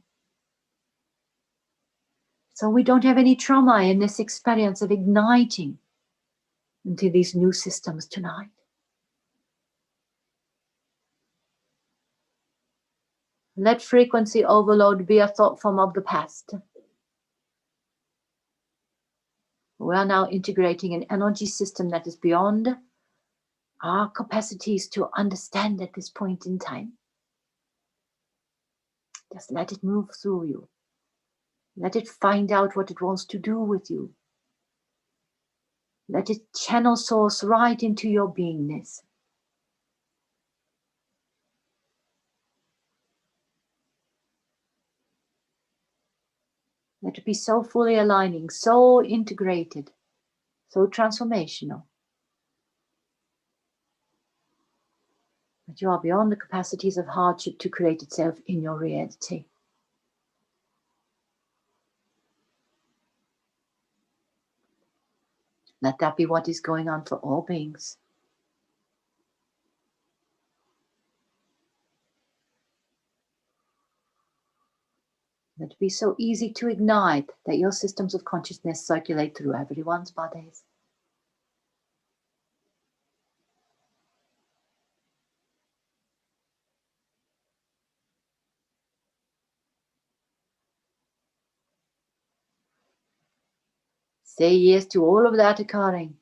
So we don't have any trauma in this experience of igniting into these new systems tonight. Let frequency overload be a thought form of the past. We are now integrating an energy system that is beyond our capacities to understand at this point in time. Just let it move through you. Let it find out what it wants to do with you. Let it channel source right into your beingness. Let it be so fully aligning, so integrated, so transformational, that you are beyond the capacities of hardship to create itself in your reality. Let that be what is going on for all beings. Let it be so easy to ignite that your systems of consciousness circulate through everyone's bodies. Say yes to all of that occurring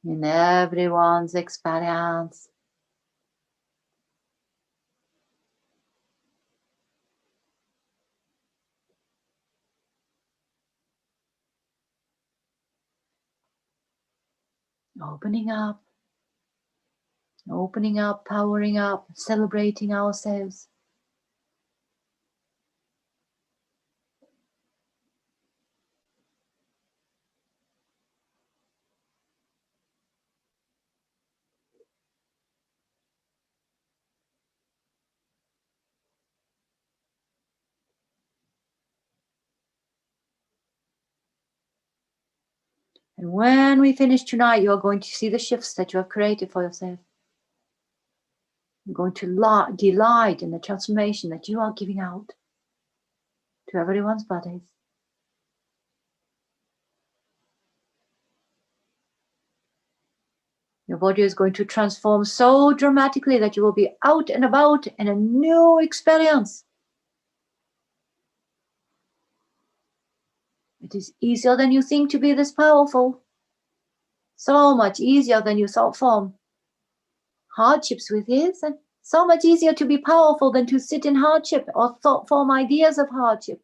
in everyone's experience. Opening up, powering up, celebrating ourselves. And when we finish tonight, you're going to see the shifts that you have created for yourself. You're going to delight in the transformation that you are giving out to everyone's bodies. Your body is going to transform so dramatically that you will be out and about in a new experience. It is easier than you think to be this powerful. So much easier than you thought form hardships with is, and so much easier to be powerful than to sit in hardship or thought form ideas of hardship.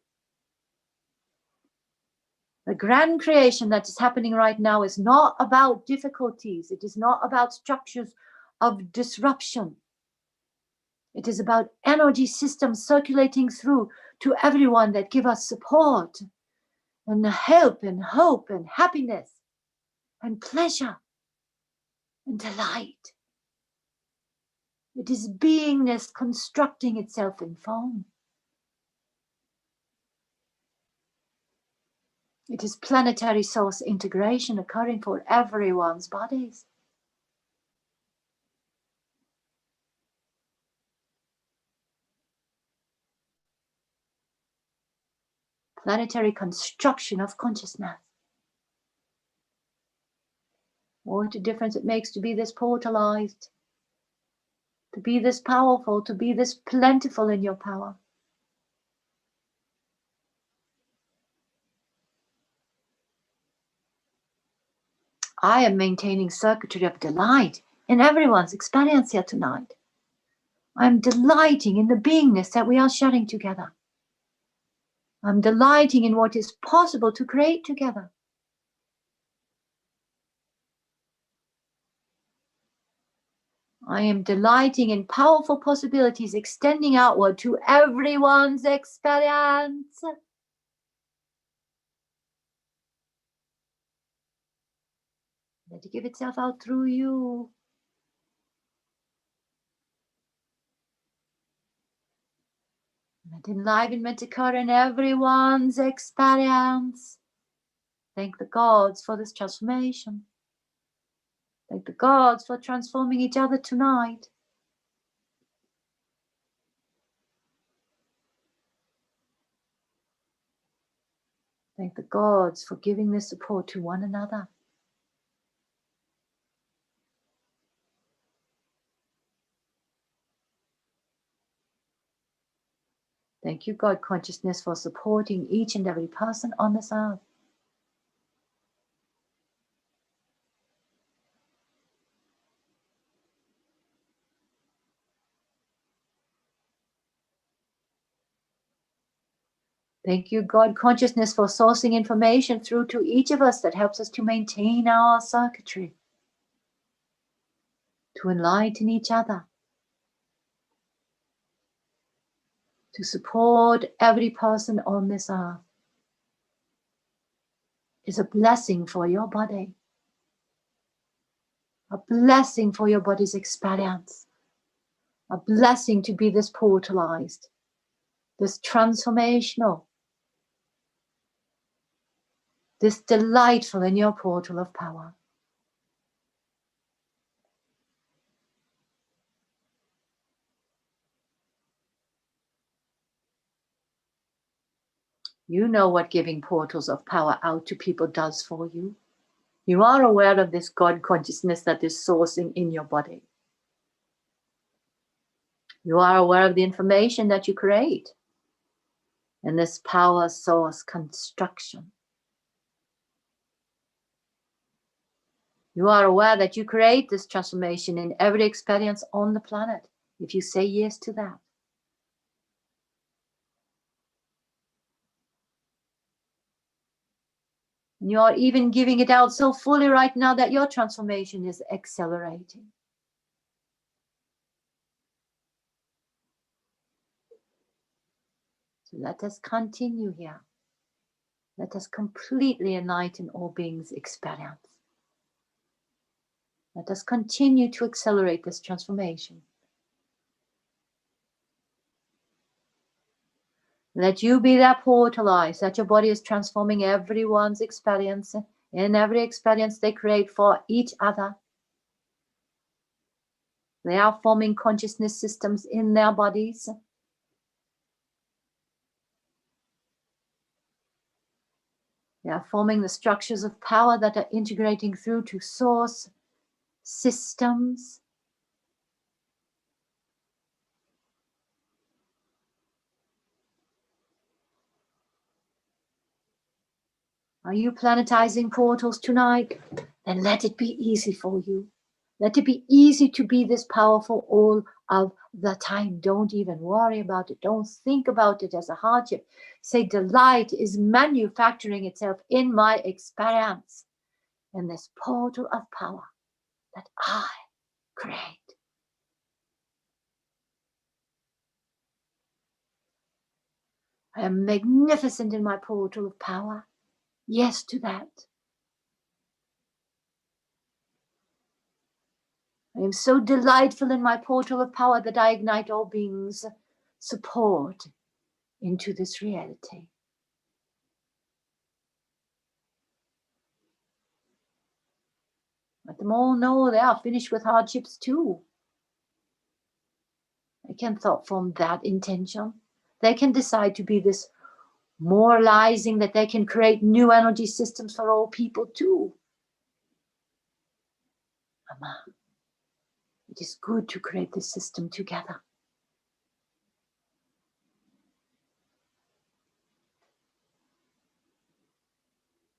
The grand creation that is happening right now is not about difficulties. It is not about structures of disruption. It is about energy systems circulating through to everyone that give us support and help and hope and happiness and pleasure and delight. It is beingness constructing itself in form. It is planetary source integration occurring for everyone's bodies. Planetary construction of consciousness. What a difference it makes to be this portalized, to be this powerful, to be this plentiful in your power. I am maintaining circuitry of delight in everyone's experience here tonight. I'm delighting in the beingness that we are sharing together. I'm delighting in what is possible to create together. I am delighting in powerful possibilities extending outward to everyone's experience. Let it give itself out through you. Let enlivenment occur in everyone's experience. Thank the gods for this transformation. Thank the gods for transforming each other tonight. Thank the gods for giving this support to one another. Thank you, God Consciousness, for supporting each and every person on this earth. Thank you, God Consciousness, for sourcing information through to each of us that helps us to maintain our circuitry, to enlighten each other, to support every person on this earth is a blessing for your body, a blessing for your body's experience, a blessing to be this portalized, this transformational, this delightful in your portal of power. You know what giving portals of power out to people does for you. You are aware of this God consciousness that is sourcing in your body. You are aware of the information that you create in this power source construction. You are aware that you create this transformation in every experience on the planet if you say yes to that. And you're even giving it out so fully right now that your transformation is accelerating. So let us continue here. Let us completely enlighten all beings' experience. Let us continue to accelerate this transformation. Let you be that portalized, that your body is transforming everyone's experience, in every experience they create for each other. They are forming consciousness systems in their bodies. They are forming the structures of power that are integrating through to source systems. Are you planetizing portals tonight? Then let it be easy for you. Let it be easy to be this powerful all of the time. Don't even worry about it. Don't think about it as a hardship. Say, delight is manufacturing itself in my experience, in this portal of power that I create. I am magnificent in my portal of power. Yes to that. I am so delightful in my portal of power that I ignite all beings' support into this reality. Let them all know they are finished with hardships too. They can thought from that intention. They can decide to be this moralizing, that they can create new energy systems for all people too. Mama, it is good to create this system together.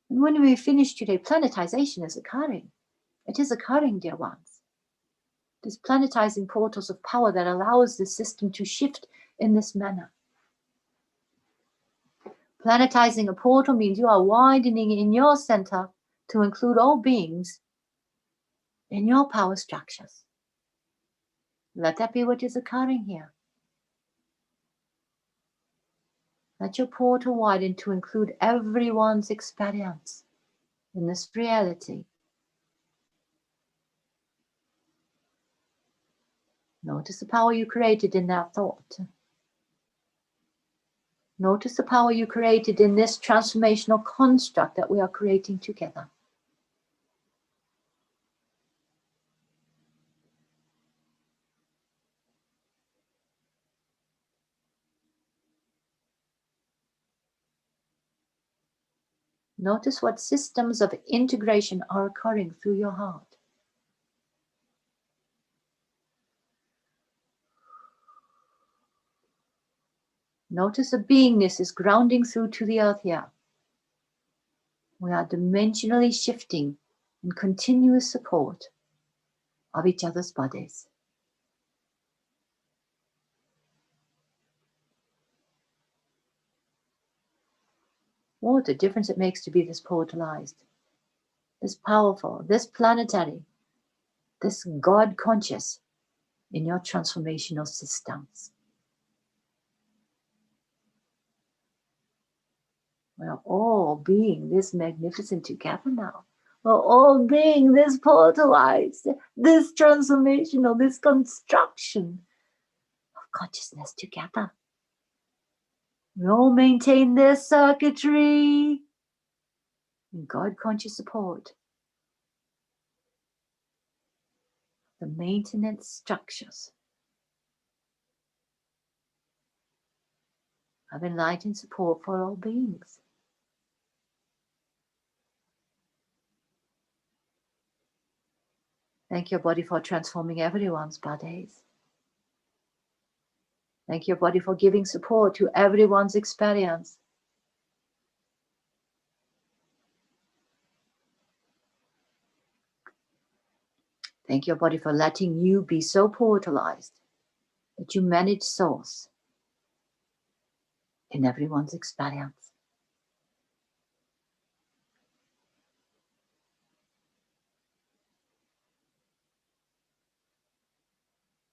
And when we finish today, planetization is occurring. It is occurring, dear ones. This planetizing portals of power that allows the system to shift in this manner. Planetizing a portal means you are widening in your center to include all beings in your power structures. Let that be what is occurring here. Let your portal widen to include everyone's experience in this reality. Notice the power you created in that thought. Notice the power you created in this transformational construct that we are creating together. Notice what systems of integration are occurring through your heart. Notice a beingness is grounding through to the earth here. We are dimensionally shifting in continuous support of each other's bodies. What a difference it makes to be this portalized, this powerful, this planetary, this God conscious in your transformational systems. We are all being this magnificent together now. We're all being this portalized, this transformational, this construction of consciousness together. We all maintain this circuitry in God conscious support. The maintenance structures of enlightened support for all beings. Thank your body for transforming everyone's bodies. Thank your body for giving support to everyone's experience. Thank your body for letting you be so portalized that you manage source in everyone's experience.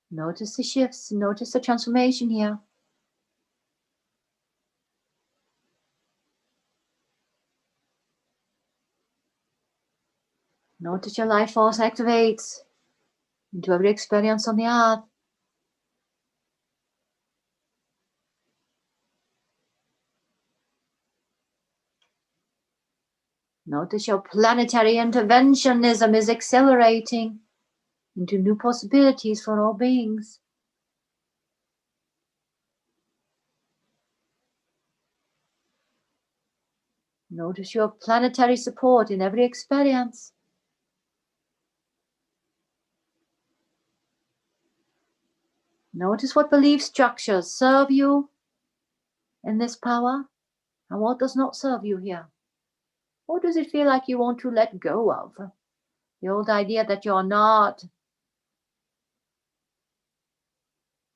Notice the shifts, notice the transformation here. Notice your life force activates into every experience on the earth. Notice your planetary interventionism is accelerating into new possibilities for all beings. Notice your planetary support in every experience. Notice what belief structures serve you in this power and what does not serve you here. What does it feel like you want to let go of? The old idea that you're not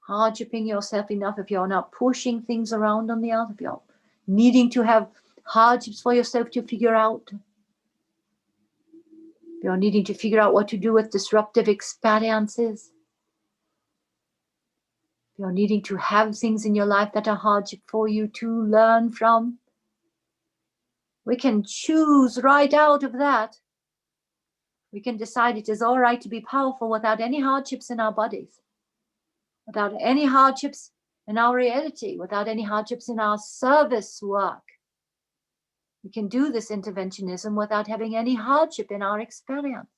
hardshipping yourself enough, if you're not pushing things around on the earth, if you're needing to have hardships for yourself to figure out. If you're needing to figure out what to do with disruptive experiences. If you're needing to have things in your life that are hardship for you to learn from. We can choose right out of that. We can decide it is all right to be powerful without any hardships in our bodies, without any hardships in our reality, without any hardships in our service work. We can do this interventionism without having any hardship in our experience.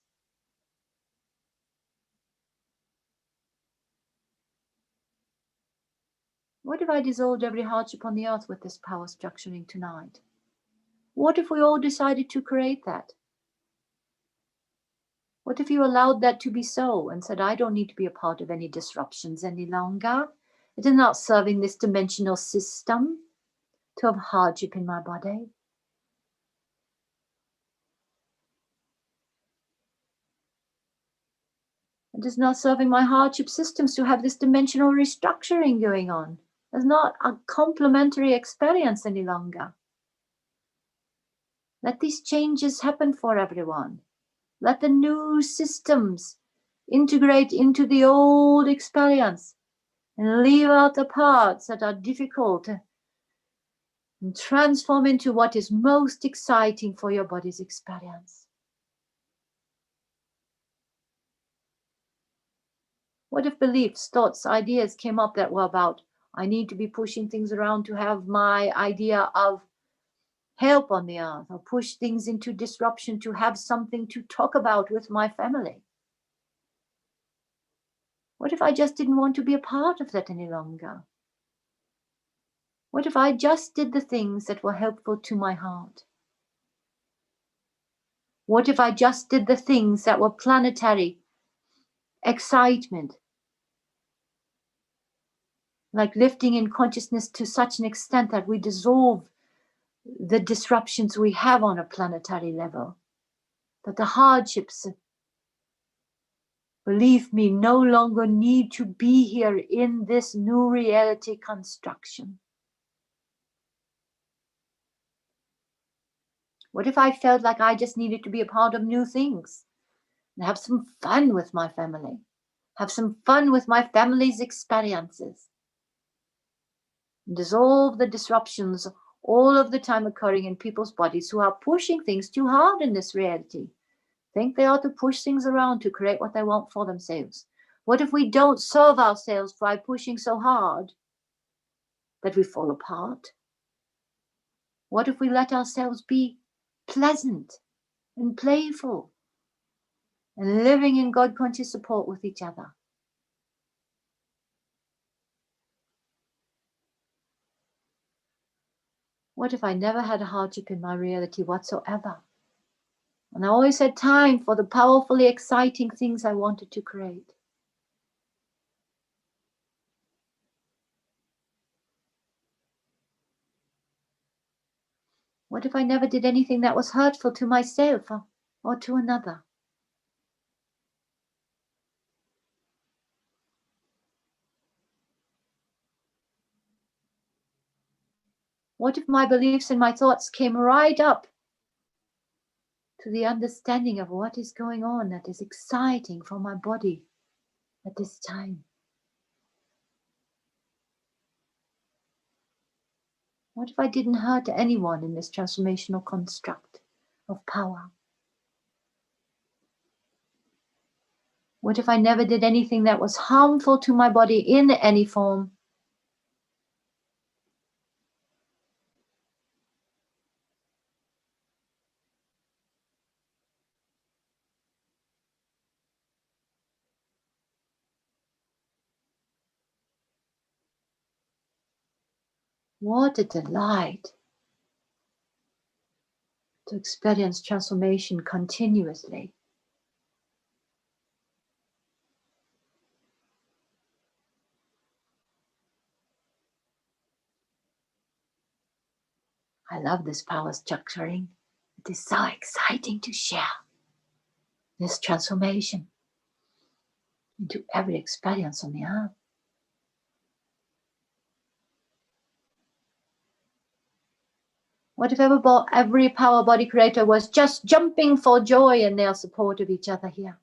What if I dissolved every hardship on the earth with this power structuring tonight? What if we all decided to create that? What if you allowed that to be so and said, I don't need to be a part of any disruptions any longer. It is not serving this dimensional system to have hardship in my body. It is not serving my hardship systems to have this dimensional restructuring going on. It's not a complementary experience any longer. Let these changes happen for everyone. Let the new systems integrate into the old experience and leave out the parts that are difficult and transform into what is most exciting for your body's experience. What if beliefs, thoughts, ideas came up that were about, I need to be pushing things around to have my idea of help on the earth, or push things into disruption to have something to talk about with my family? What if I just didn't want to be a part of that any longer? What if I just did the things that were helpful to my heart? What if I just did the things that were planetary excitement, like lifting in consciousness to such an extent that we dissolve the disruptions we have on a planetary level, that the hardships, believe me, no longer need to be here in this new reality construction. What if I felt like I just needed to be a part of new things and have some fun with my family, have some fun with my family's experiences, and dissolve the disruptions all of the time occurring in people's bodies who are pushing things too hard in this reality. Think they ought to push things around to create what they want for themselves. What if we don't serve ourselves by pushing so hard that we fall apart? What if we let ourselves be pleasant and playful and living in God conscious support with each other? What if I never had a hardship in my reality whatsoever? And I always had time for the powerfully exciting things I wanted to create. What if I never did anything that was hurtful to myself or to another? What if my beliefs and my thoughts came right up to the understanding of what is going on that is exciting for my body at this time? What if I didn't hurt anyone in this transformational construct of power? What if I never did anything that was harmful to my body in any form? What a delight to experience transformation continuously. I love this power structuring. It is so exciting to share this transformation into every experience on the earth. What if every power body creator was just jumping for joy in their support of each other here?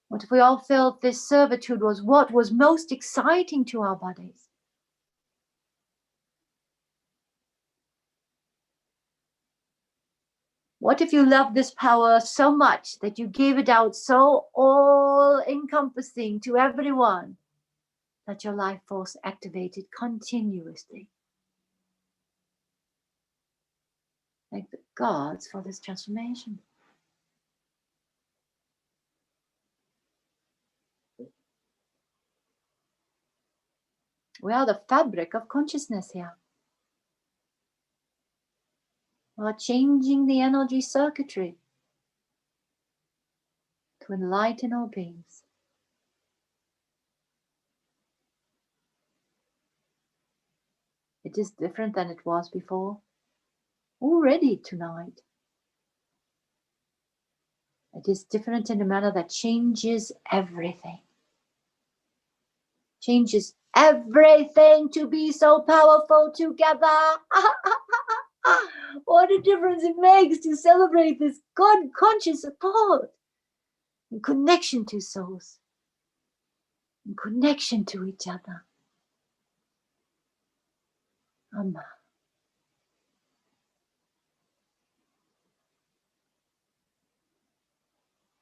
What if we all felt this servitude was what was most exciting to our bodies? What if you loved this power so much that you gave it out so all-encompassing to everyone that your life force activated continuously? Thank the gods for this transformation. We are the fabric of consciousness here. We are changing the energy circuitry to enlighten all beings. It is different than it was before. Already tonight. It is different in a manner that changes everything. Changes everything to be so powerful together. What a difference it makes to celebrate this God conscious support and connection to souls and connection to each other. Amma.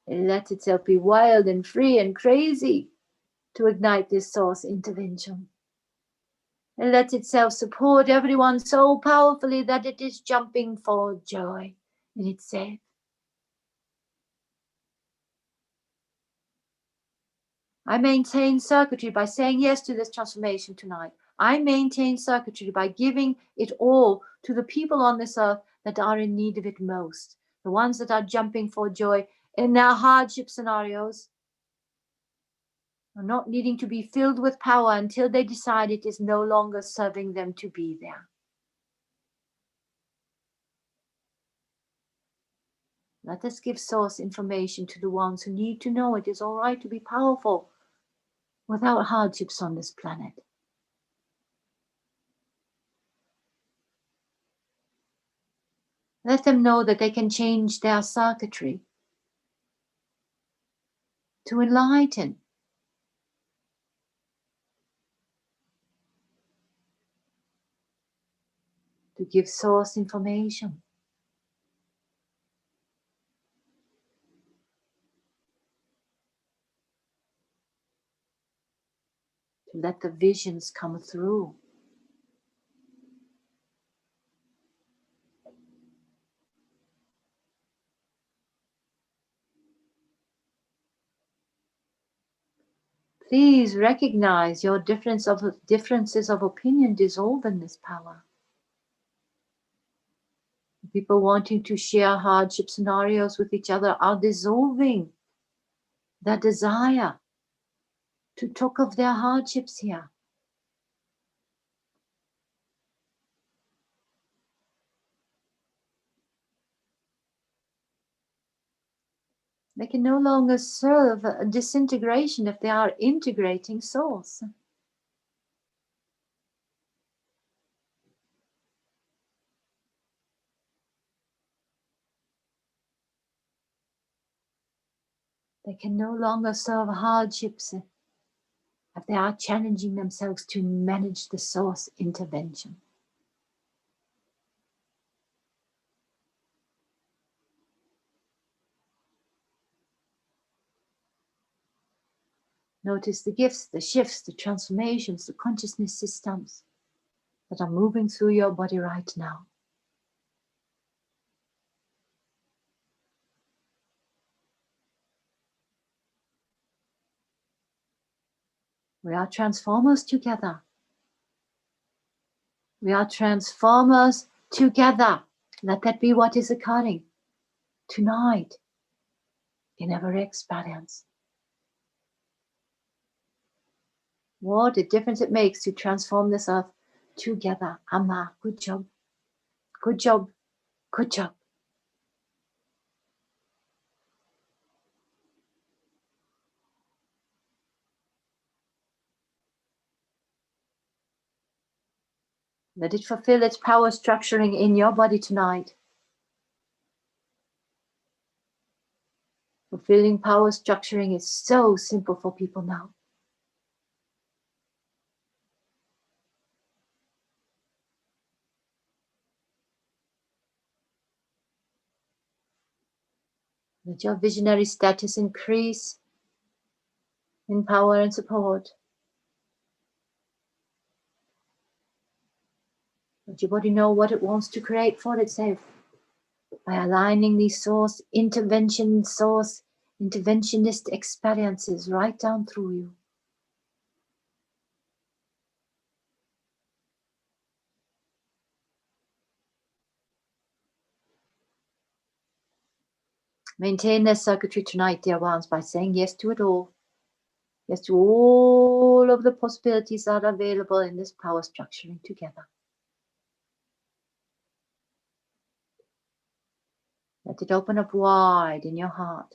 It lets itself be wild and free and crazy to ignite this source intervention. It lets itself support everyone so powerfully that it is jumping for joy in itself. I maintain circuitry by saying yes to this transformation tonight. I maintain circuitry by giving it all to the people on this earth that are in need of it most. The ones that are jumping for joy in their hardship scenarios are not needing to be filled with power until they decide it is no longer serving them to be there. Let us give source information to the ones who need to know it is all right to be powerful without hardships on this planet. Let them know that they can change their circuitry to enlighten give source information. To let the visions come through. Please recognize your differences of opinion dissolve in this power. People wanting to share hardship scenarios with each other are dissolving their desire to talk of their hardships here. They can no longer serve a disintegration if they are integrating source. They can no longer serve hardships if they are challenging themselves to manage the source intervention. Notice the gifts, the shifts, the transformations, the consciousness systems that are moving through your body right now. We are transformers together. We are transformers together. Let that be what is occurring tonight in every experience. What a difference it makes to transform this earth together. Amma, good job. Good job. Good job. Let it fulfill its power structuring in your body tonight. Fulfilling power structuring is so simple for people now. Let your visionary status increase in power and support. Let your body know what it wants to create for itself by aligning these interventionist experiences right down through you. Maintain their circuitry tonight, dear ones, by saying yes to it all. Yes to all of the possibilities that are available in this power structuring together. Let it open up wide in your heart.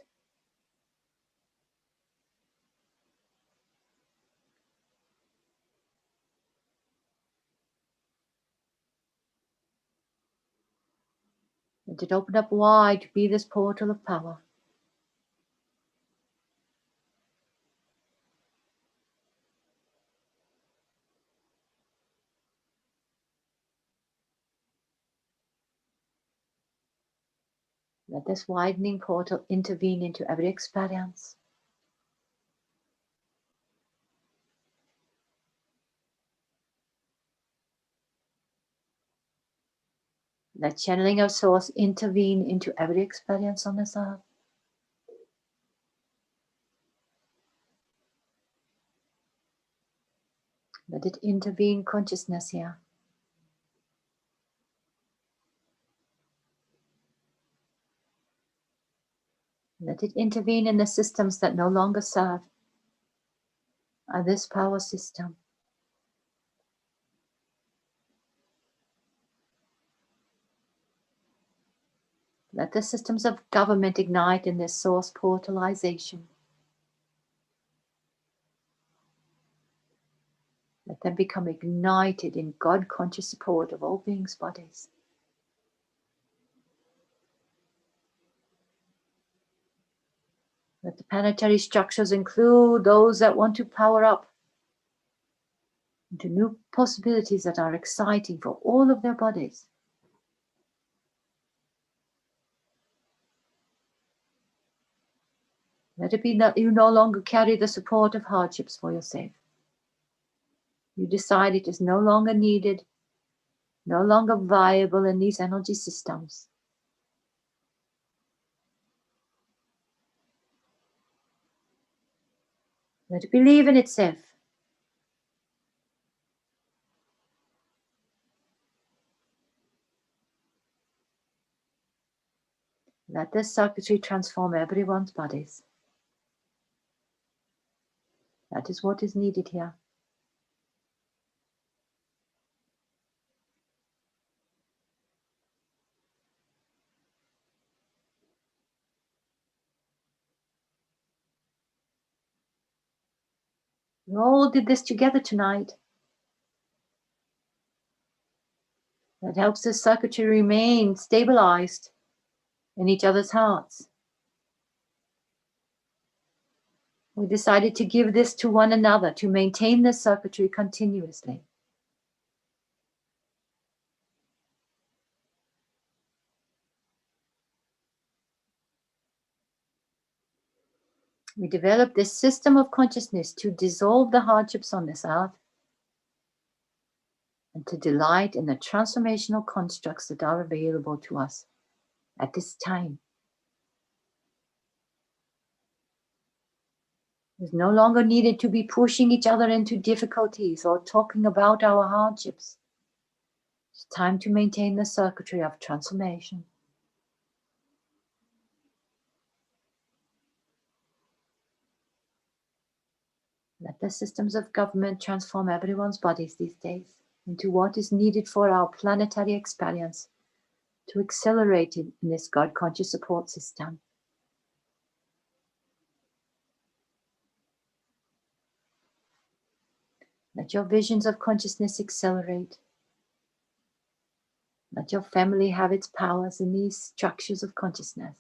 Let it open up wide to be this portal of power. Let this widening portal intervene into every experience. Let channeling of source intervene into every experience on this earth. Let it intervene consciousness here. Let it intervene in the systems that no longer serve this power system. Let the systems of government ignite in this source portalization. Let them become ignited in God-conscious support of all beings' bodies. Let the planetary structures include those that want to power up into new possibilities that are exciting for all of their bodies. Let it be that you no longer carry the support of hardships for yourself. You decide it is no longer needed, no longer viable in these energy systems. Let it believe in itself. Let this circuitry transform everyone's bodies. That is what is needed here. We all did this together tonight. That helps the circuitry remain stabilized in each other's hearts. We decided to give this to one another to maintain the circuitry continuously. We developed this system of consciousness to dissolve the hardships on this earth and to delight in the transformational constructs that are available to us at this time. It's no longer needed to be pushing each other into difficulties or talking about our hardships. It's time to maintain the circuitry of transformation. Let the systems of government transform everyone's bodies these days into what is needed for our planetary experience to accelerate in this God-conscious support system. Let your visions of consciousness accelerate. Let your family have its powers in these structures of consciousness.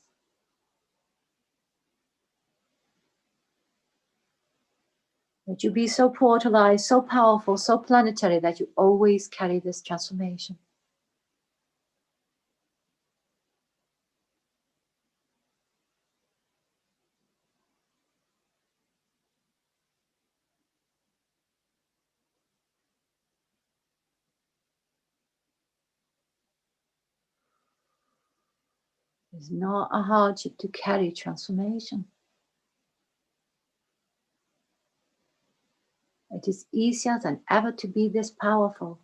Let you be so portalized, so powerful, so planetary that you always carry this transformation. It's not a hardship to carry transformation. It is easier than ever to be this powerful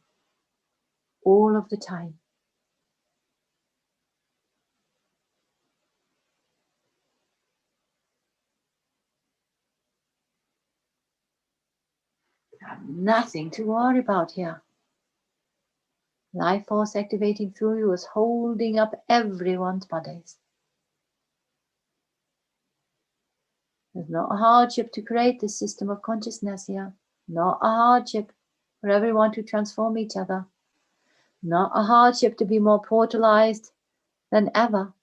all of the time. You have nothing to worry about here. Life force activating through you is holding up everyone's bodies. There's not a hardship to create this system of consciousness here. Not a hardship for everyone to transform each other. Not a hardship to be more portalized than ever.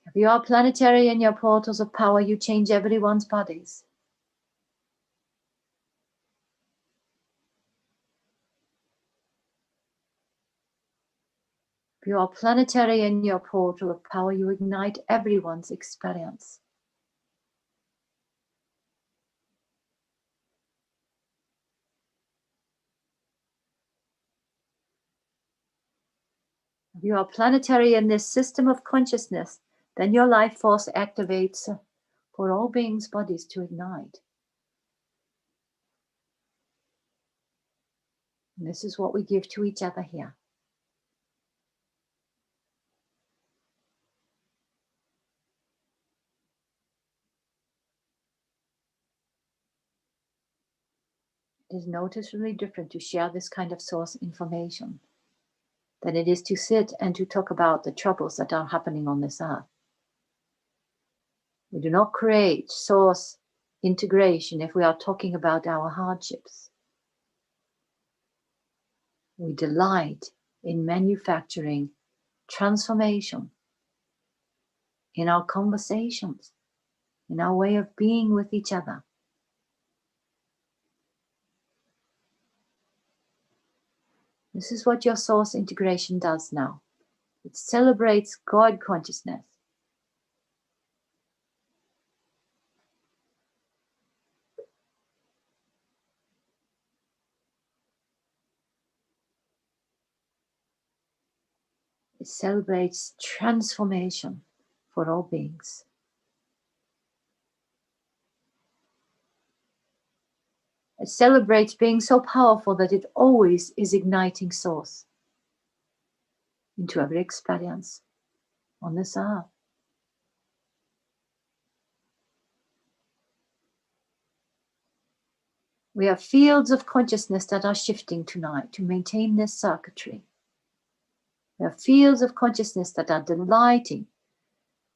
If you are planetary in your portals of power, you change everyone's bodies. If you are planetary in your portal of power, you ignite everyone's experience. If you are planetary in this system of consciousness, then your life force activates for all beings' bodies to ignite. And this is what we give to each other here. It is noticeably different to share this kind of source information than it is to sit and to talk about the troubles that are happening on this earth. We do not create source integration if we are talking about our hardships. We delight in manufacturing transformation in our conversations, in our way of being with each other. This is what your source integration does now. It celebrates God consciousness. It celebrates transformation for all beings. It celebrates being so powerful that it always is igniting source into every experience on this earth. We have fields of consciousness that are shifting tonight to maintain this circuitry. We have fields of consciousness that are delighting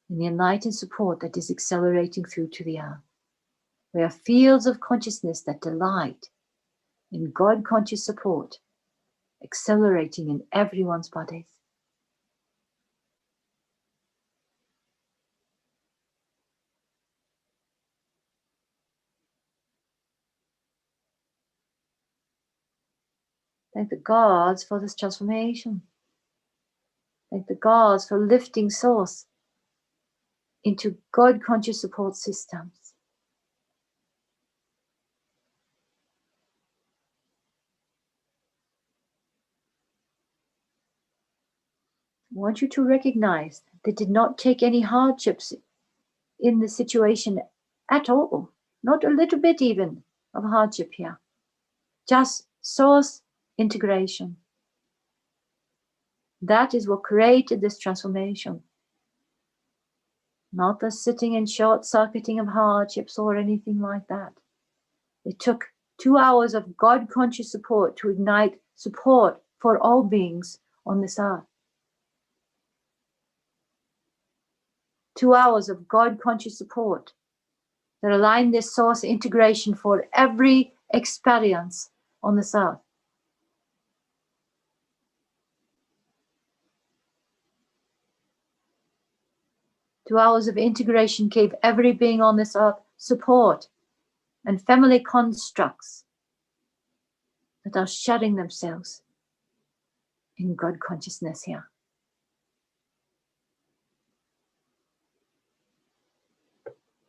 in the enlightened support that is accelerating through to the earth. We have fields of consciousness that delight in God-conscious support, accelerating in everyone's bodies. Thank the gods for this transformation. Thank the gods for lifting source into God-conscious support systems. I want you to recognize they did not take any hardships in the situation at all. Not a little bit even of hardship here. Just source integration. That is what created this transformation. Not the sitting and short-circuiting of hardships or anything like that. It took 2 hours of God-conscious support to ignite support for all beings on this earth. 2 hours of God-conscious support that align this source integration for every experience on this earth. Two hours of integration gave every being on this earth support and family constructs that are shedding themselves in God consciousness here.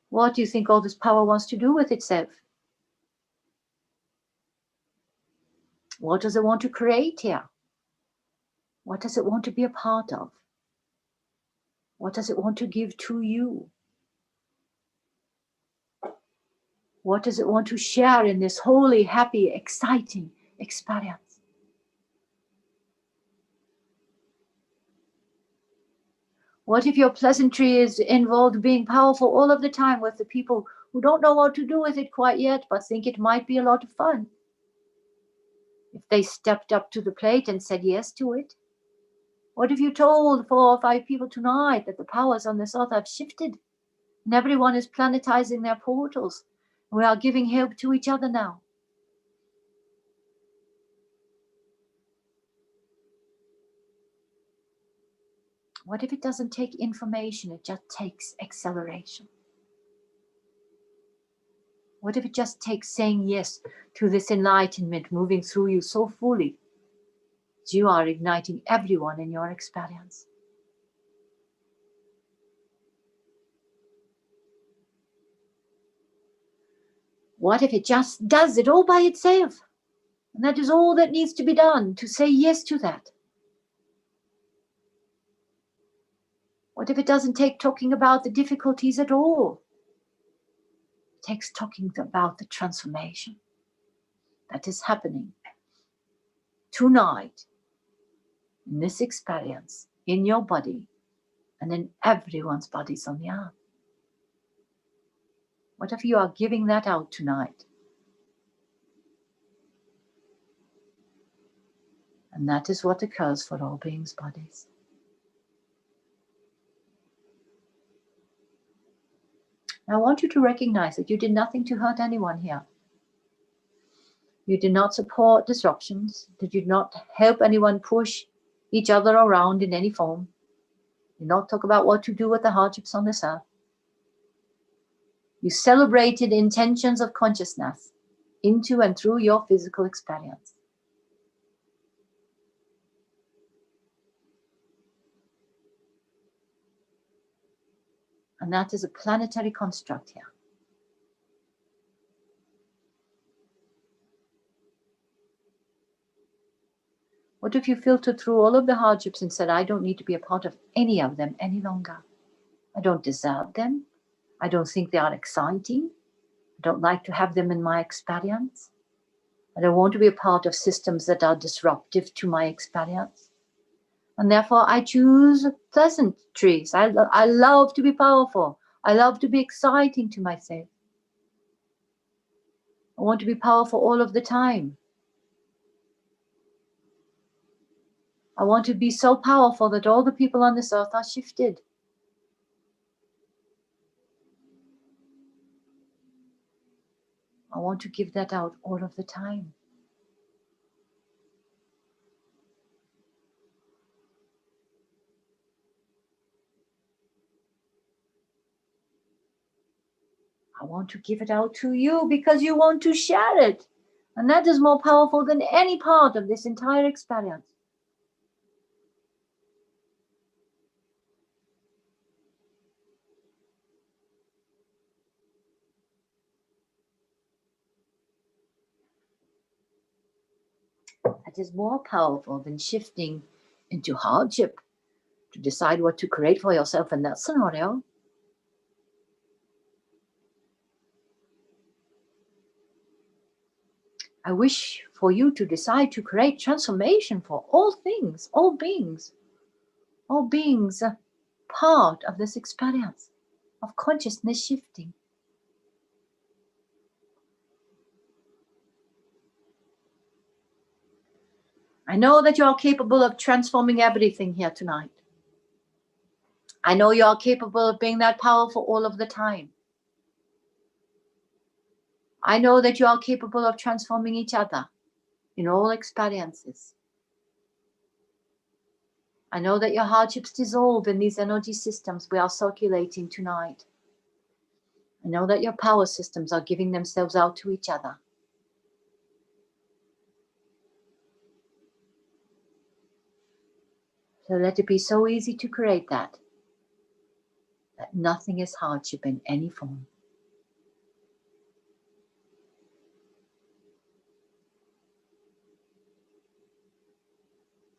What do you think all this power wants to do with itself? What does it want to create here? What does it want to be a part of? What does it want to give to you? What does it want to share in this holy, happy, exciting experience? What if your pleasantry is involved being powerful all of the time with the people who don't know what to do with it quite yet, but think it might be a lot of fun? If they stepped up to the plate and said yes to it? What if you told 4 or 5 people tonight that the powers on this earth have shifted and everyone is planetizing their portals? We are giving help to each other now. What if it doesn't take information, it just takes acceleration? What if it just takes saying yes to this enlightenment moving through you so fully that you are igniting everyone in your experience? What if it just does it all by itself? And that is all that needs to be done, to say yes to that. What if it doesn't take talking about the difficulties at all? It takes talking about the transformation that is happening tonight in this experience, in your body, and in everyone's bodies on the earth. What if you are giving that out tonight? And that is what occurs for all beings' bodies. Now I want you to recognize that you did nothing to hurt anyone here. You did not support disruptions. You did not help anyone push each other around in any form. You did not talk about what to do with the hardships on this earth. You celebrated intentions of consciousness into and through your physical experience. And that is a planetary construct here. What if you filtered through all of the hardships and said, I don't need to be a part of any of them any longer. I don't deserve them. I don't think they are exciting. I don't like to have them in my experience. I don't want to be a part of systems that are disruptive to my experience. And therefore, I choose pleasantries. I love to be powerful. I love to be exciting to myself. I want to be powerful all of the time. I want to be so powerful that all the people on this earth are shifted. I want to give that out all of the time. I want to give it out to you because you want to share it. And that is more powerful than any part of this entire experience. That is more powerful than shifting into hardship to decide what to create for yourself in that scenario. I wish for you to decide to create transformation for all things, all beings part of this experience of consciousness shifting. I know that you are capable of transforming everything here tonight. I know you are capable of being that powerful all of the time. I know that you are capable of transforming each other in all experiences. I know that your hardships dissolve in these energy systems we are circulating tonight. I know that your power systems are giving themselves out to each other. So let it be so easy to create that nothing is hardship in any form.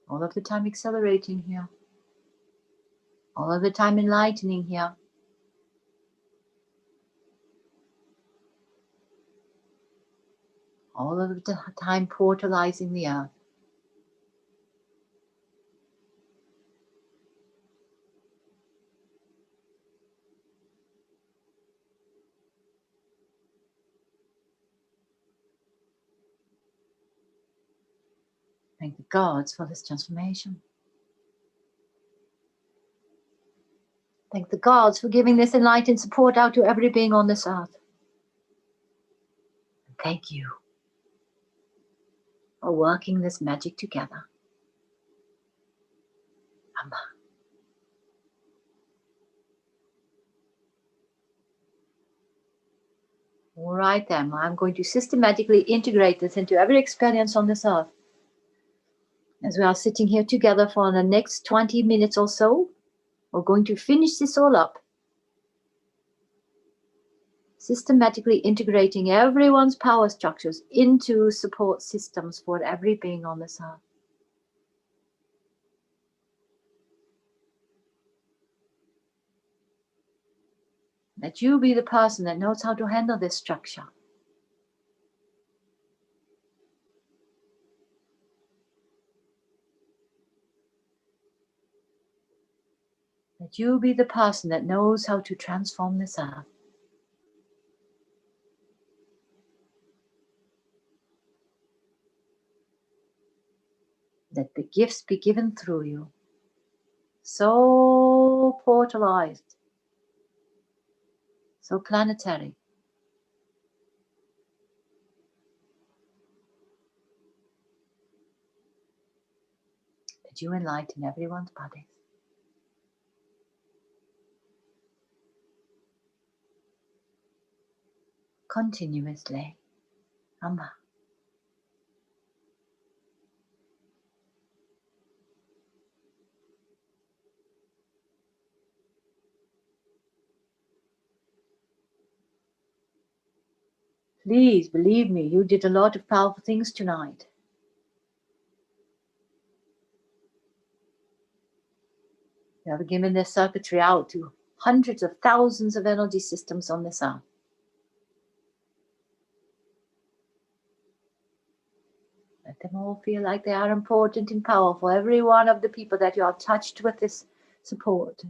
All of the time accelerating here. All of the time enlightening here. All of the time portalizing the earth. Thank the gods for this transformation. Thank the gods for giving this enlightened support out to every being on this earth. And thank you for working this magic together. Amma. All right then, I'm going to systematically integrate this into every experience on this earth. As we are sitting here together for the next 20 minutes or so, we're going to finish this all up. Systematically integrating everyone's power structures into support systems for every being on this earth. That you be the person that knows how to handle this structure. That you be the person that knows how to transform this earth. That the gifts be given through you. So portalized. So planetary. That you enlighten everyone's bodies. Continuously. Amma. Please believe me, you did a lot of powerful things tonight. You have given this circuitry out to hundreds of thousands of energy systems on this earth. Let them all feel like they are important and powerful. Every one of the people that you are touched with this support.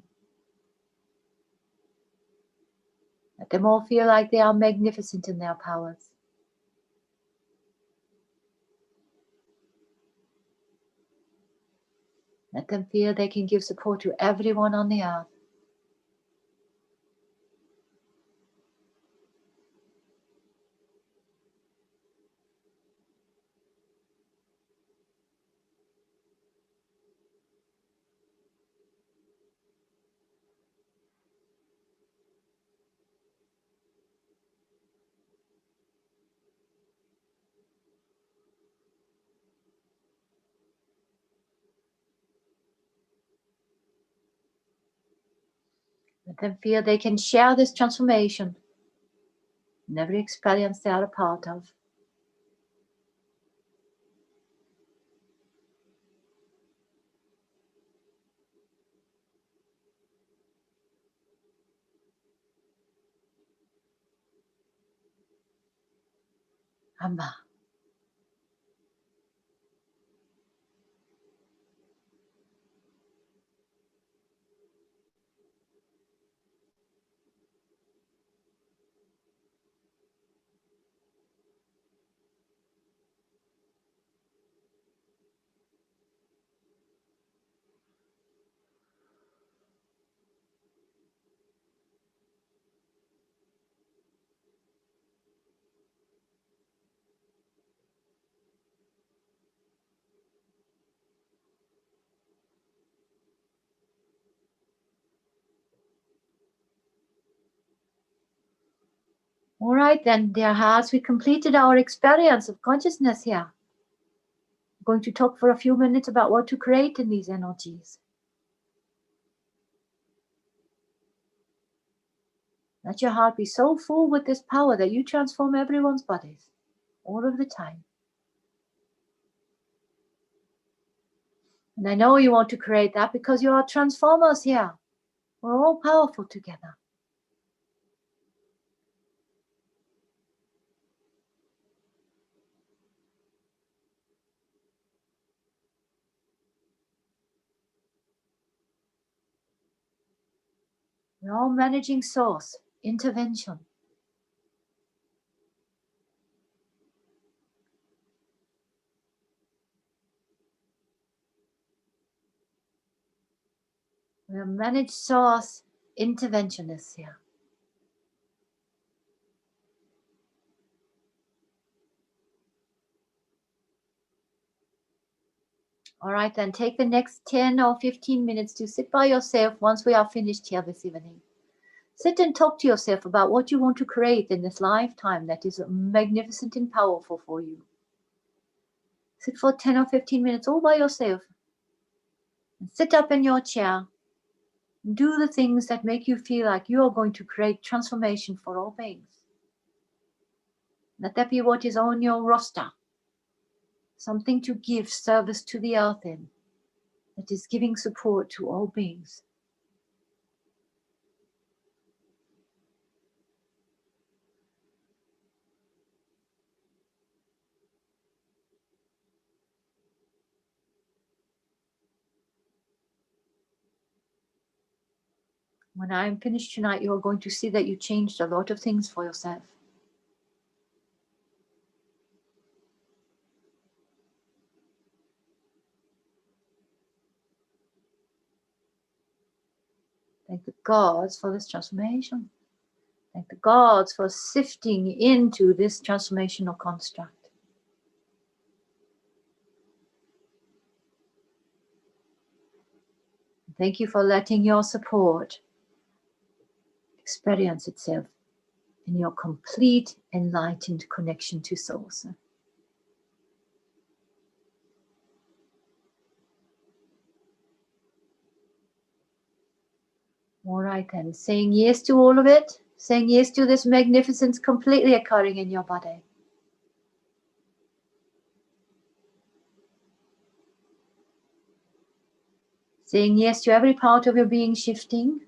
Let them all feel like they are magnificent in their powers. Let them feel they can give support to everyone on the earth. Let them feel they can share this transformation in every experience they are a part of. Amba. All right then, dear hearts, we completed our experience of consciousness here. I'm going to talk for a few minutes about what to create in these energies. Let your heart be so full with this power that you transform everyone's bodies all of the time. And I know you want to create that because you are transformers here. We're all powerful together. We're all managing source, intervention. We're managed source interventionists here. All right, then take the next 10 or 15 minutes to sit by yourself once we are finished here this evening. Sit and talk to yourself about what you want to create in this lifetime that is magnificent and powerful for you. Sit for 10 or 15 minutes all by yourself. And sit up in your chair. And do the things that make you feel like you are going to create transformation for all beings. Let that be what is on your roster. Something to give service to the earth in. That is giving support to all beings. When I am finished tonight, you are going to see that you changed a lot of things for yourself. Thank the gods for this transformation. Thank the gods for sifting into this transformational construct. Thank you for letting your support experience itself in your complete enlightened connection to Source. All right then, saying yes to all of it. Saying yes to this magnificence completely occurring in your body. Saying yes to every part of your being shifting.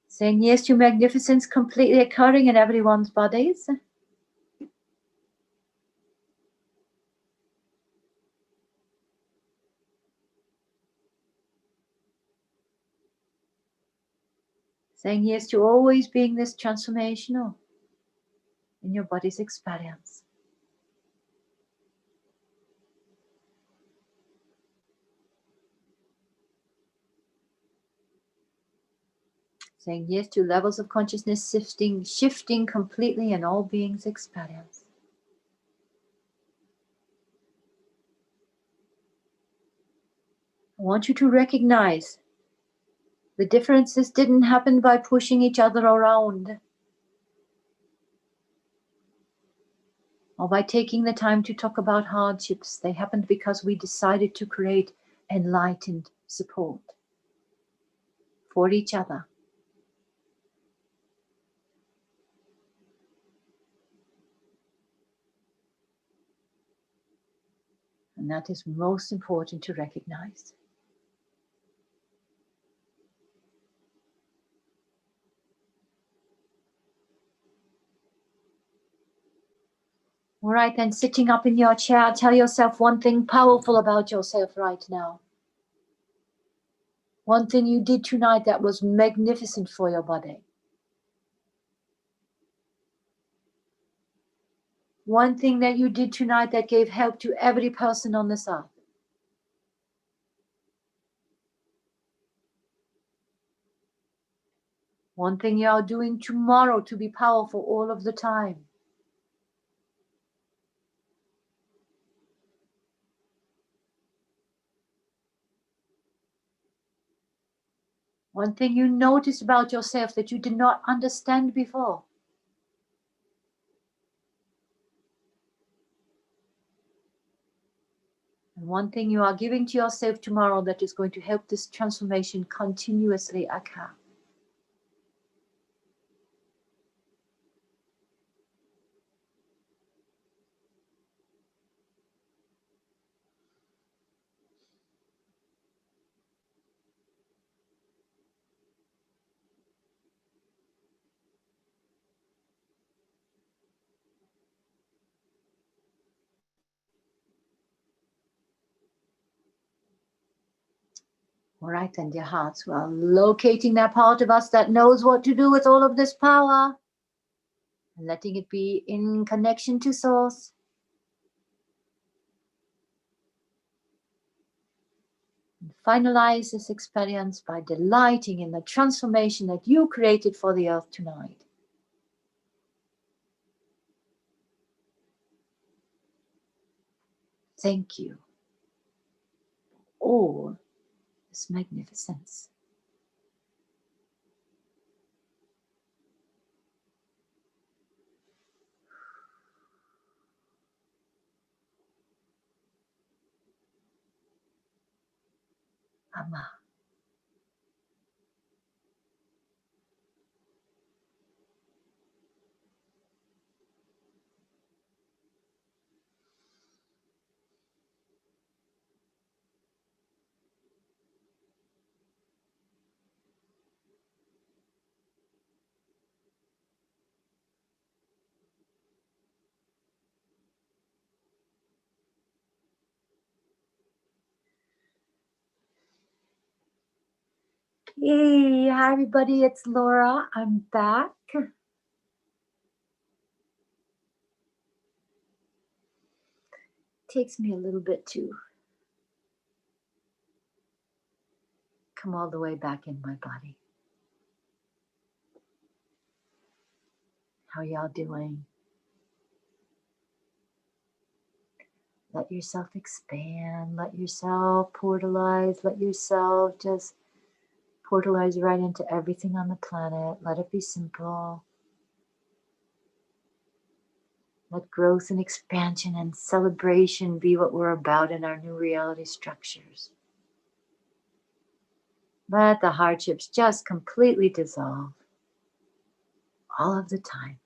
Saying yes to magnificence completely occurring in everyone's bodies. Saying yes to always being this transformational in your body's experience. Saying yes to levels of consciousness shifting completely in all beings' experience. I want you to recognize the differences didn't happen by pushing each other around or by taking the time to talk about hardships. They happened because we decided to create enlightened support for each other. And that is most important to recognize. All right, then sitting up in your chair, tell yourself one thing powerful about yourself right now. One thing you did tonight that was magnificent for your body. One thing that you did tonight that gave help to every person on this earth. One thing you are doing tomorrow to be powerful all of the time. One thing you noticed about yourself that you did not understand before. And one thing you are giving to yourself tomorrow that is going to help this transformation continuously occur. All right, then, dear hearts, we are locating that part of us that knows what to do with all of this power and letting it be in connection to Source. And finalize this experience by delighting in the transformation that you created for the earth tonight. Thank you for all this magnificence. Ama. Hey, hi everybody, it's Laura. I'm back. Takes me a little bit to come all the way back in my body. How y'all doing? Let yourself expand, let yourself portalize, let yourself just Portalize right into everything on the planet. Let it be simple. Let growth and expansion and celebration be what we're about in our new reality structures. Let the hardships just completely dissolve all of the time.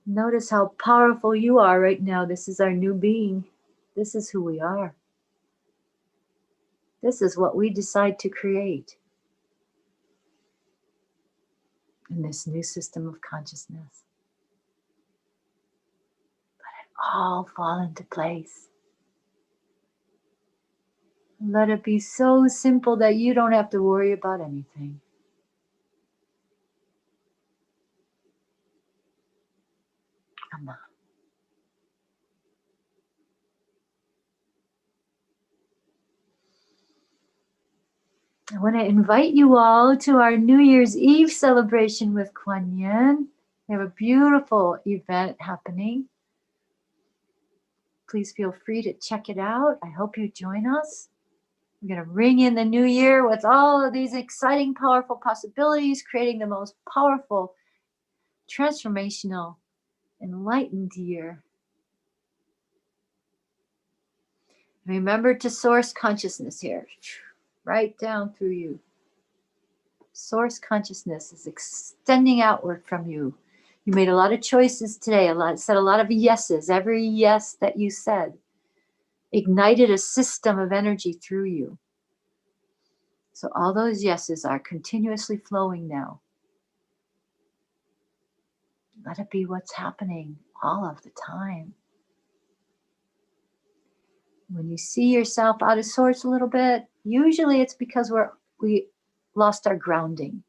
Notice how powerful you are right now. This is our new being. This is who we are. This is what we decide to create in this new system of consciousness. Let it all fall into place. Let it be so simple that you don't have to worry about anything. Come on. I want to invite you all to our New Year's Eve celebration with Quan Yin. We have a beautiful event happening. Please feel free to check it out. I hope you join us. We're going to ring in the new year with all of these exciting, powerful possibilities, creating the most powerful, transformational, enlightened year. Remember to source consciousness here, right down through you. Source consciousness is extending outward from you. You made a lot of choices today, said a lot of yeses. Every yes that you said ignited a system of energy through you. So all those yeses are continuously flowing now. Let it be what's happening all of the time. When you see yourself out of sorts a little bit, usually it's because we lost our grounding.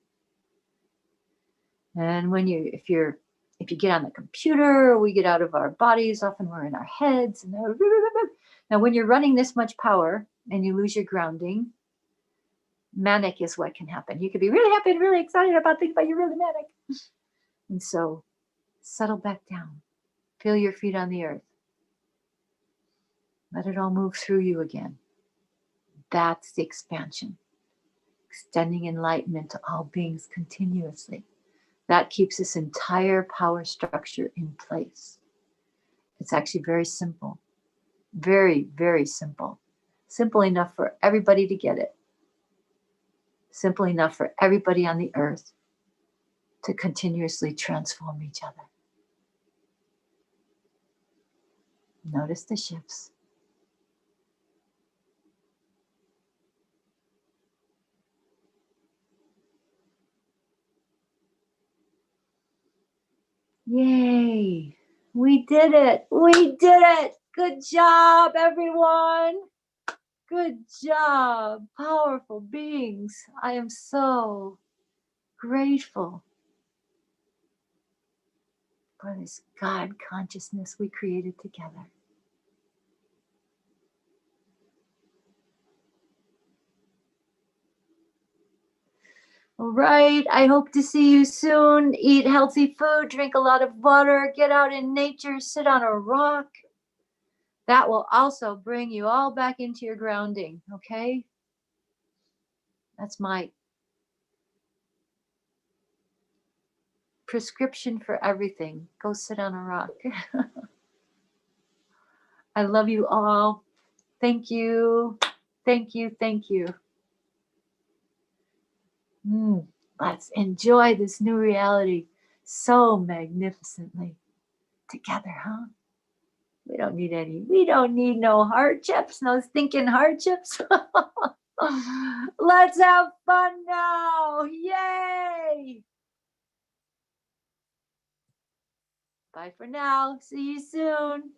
And if you get on the computer, we get out of our bodies, often we're in our heads. And now when you're running this much power and you lose your grounding, manic is what can happen. You could be really happy and really excited about things, but you're really manic. And so settle back down. Feel your feet on the earth. Let it all move through you again. That's the expansion. Extending enlightenment to all beings continuously. That keeps this entire power structure in place. It's actually very simple. Very, very simple. Simple enough for everybody to get it. Simple enough for everybody on the earth to continuously transform each other. Notice the shifts. Yay! We did it! We did it! Good job, everyone! Good job, powerful beings. I am so grateful for this God consciousness we created together. All right, I hope to see you soon. Eat healthy food, drink a lot of water, get out in nature, sit on a rock. That will also bring you all back into your grounding, okay? That's my prescription for everything. Go sit on a rock. I love you all. Thank you. Thank you. Thank you. Let's enjoy this new reality so magnificently together, huh? We don't need no hardships, no stinking hardships. Let's have fun now. Yay. Bye for now. See you soon.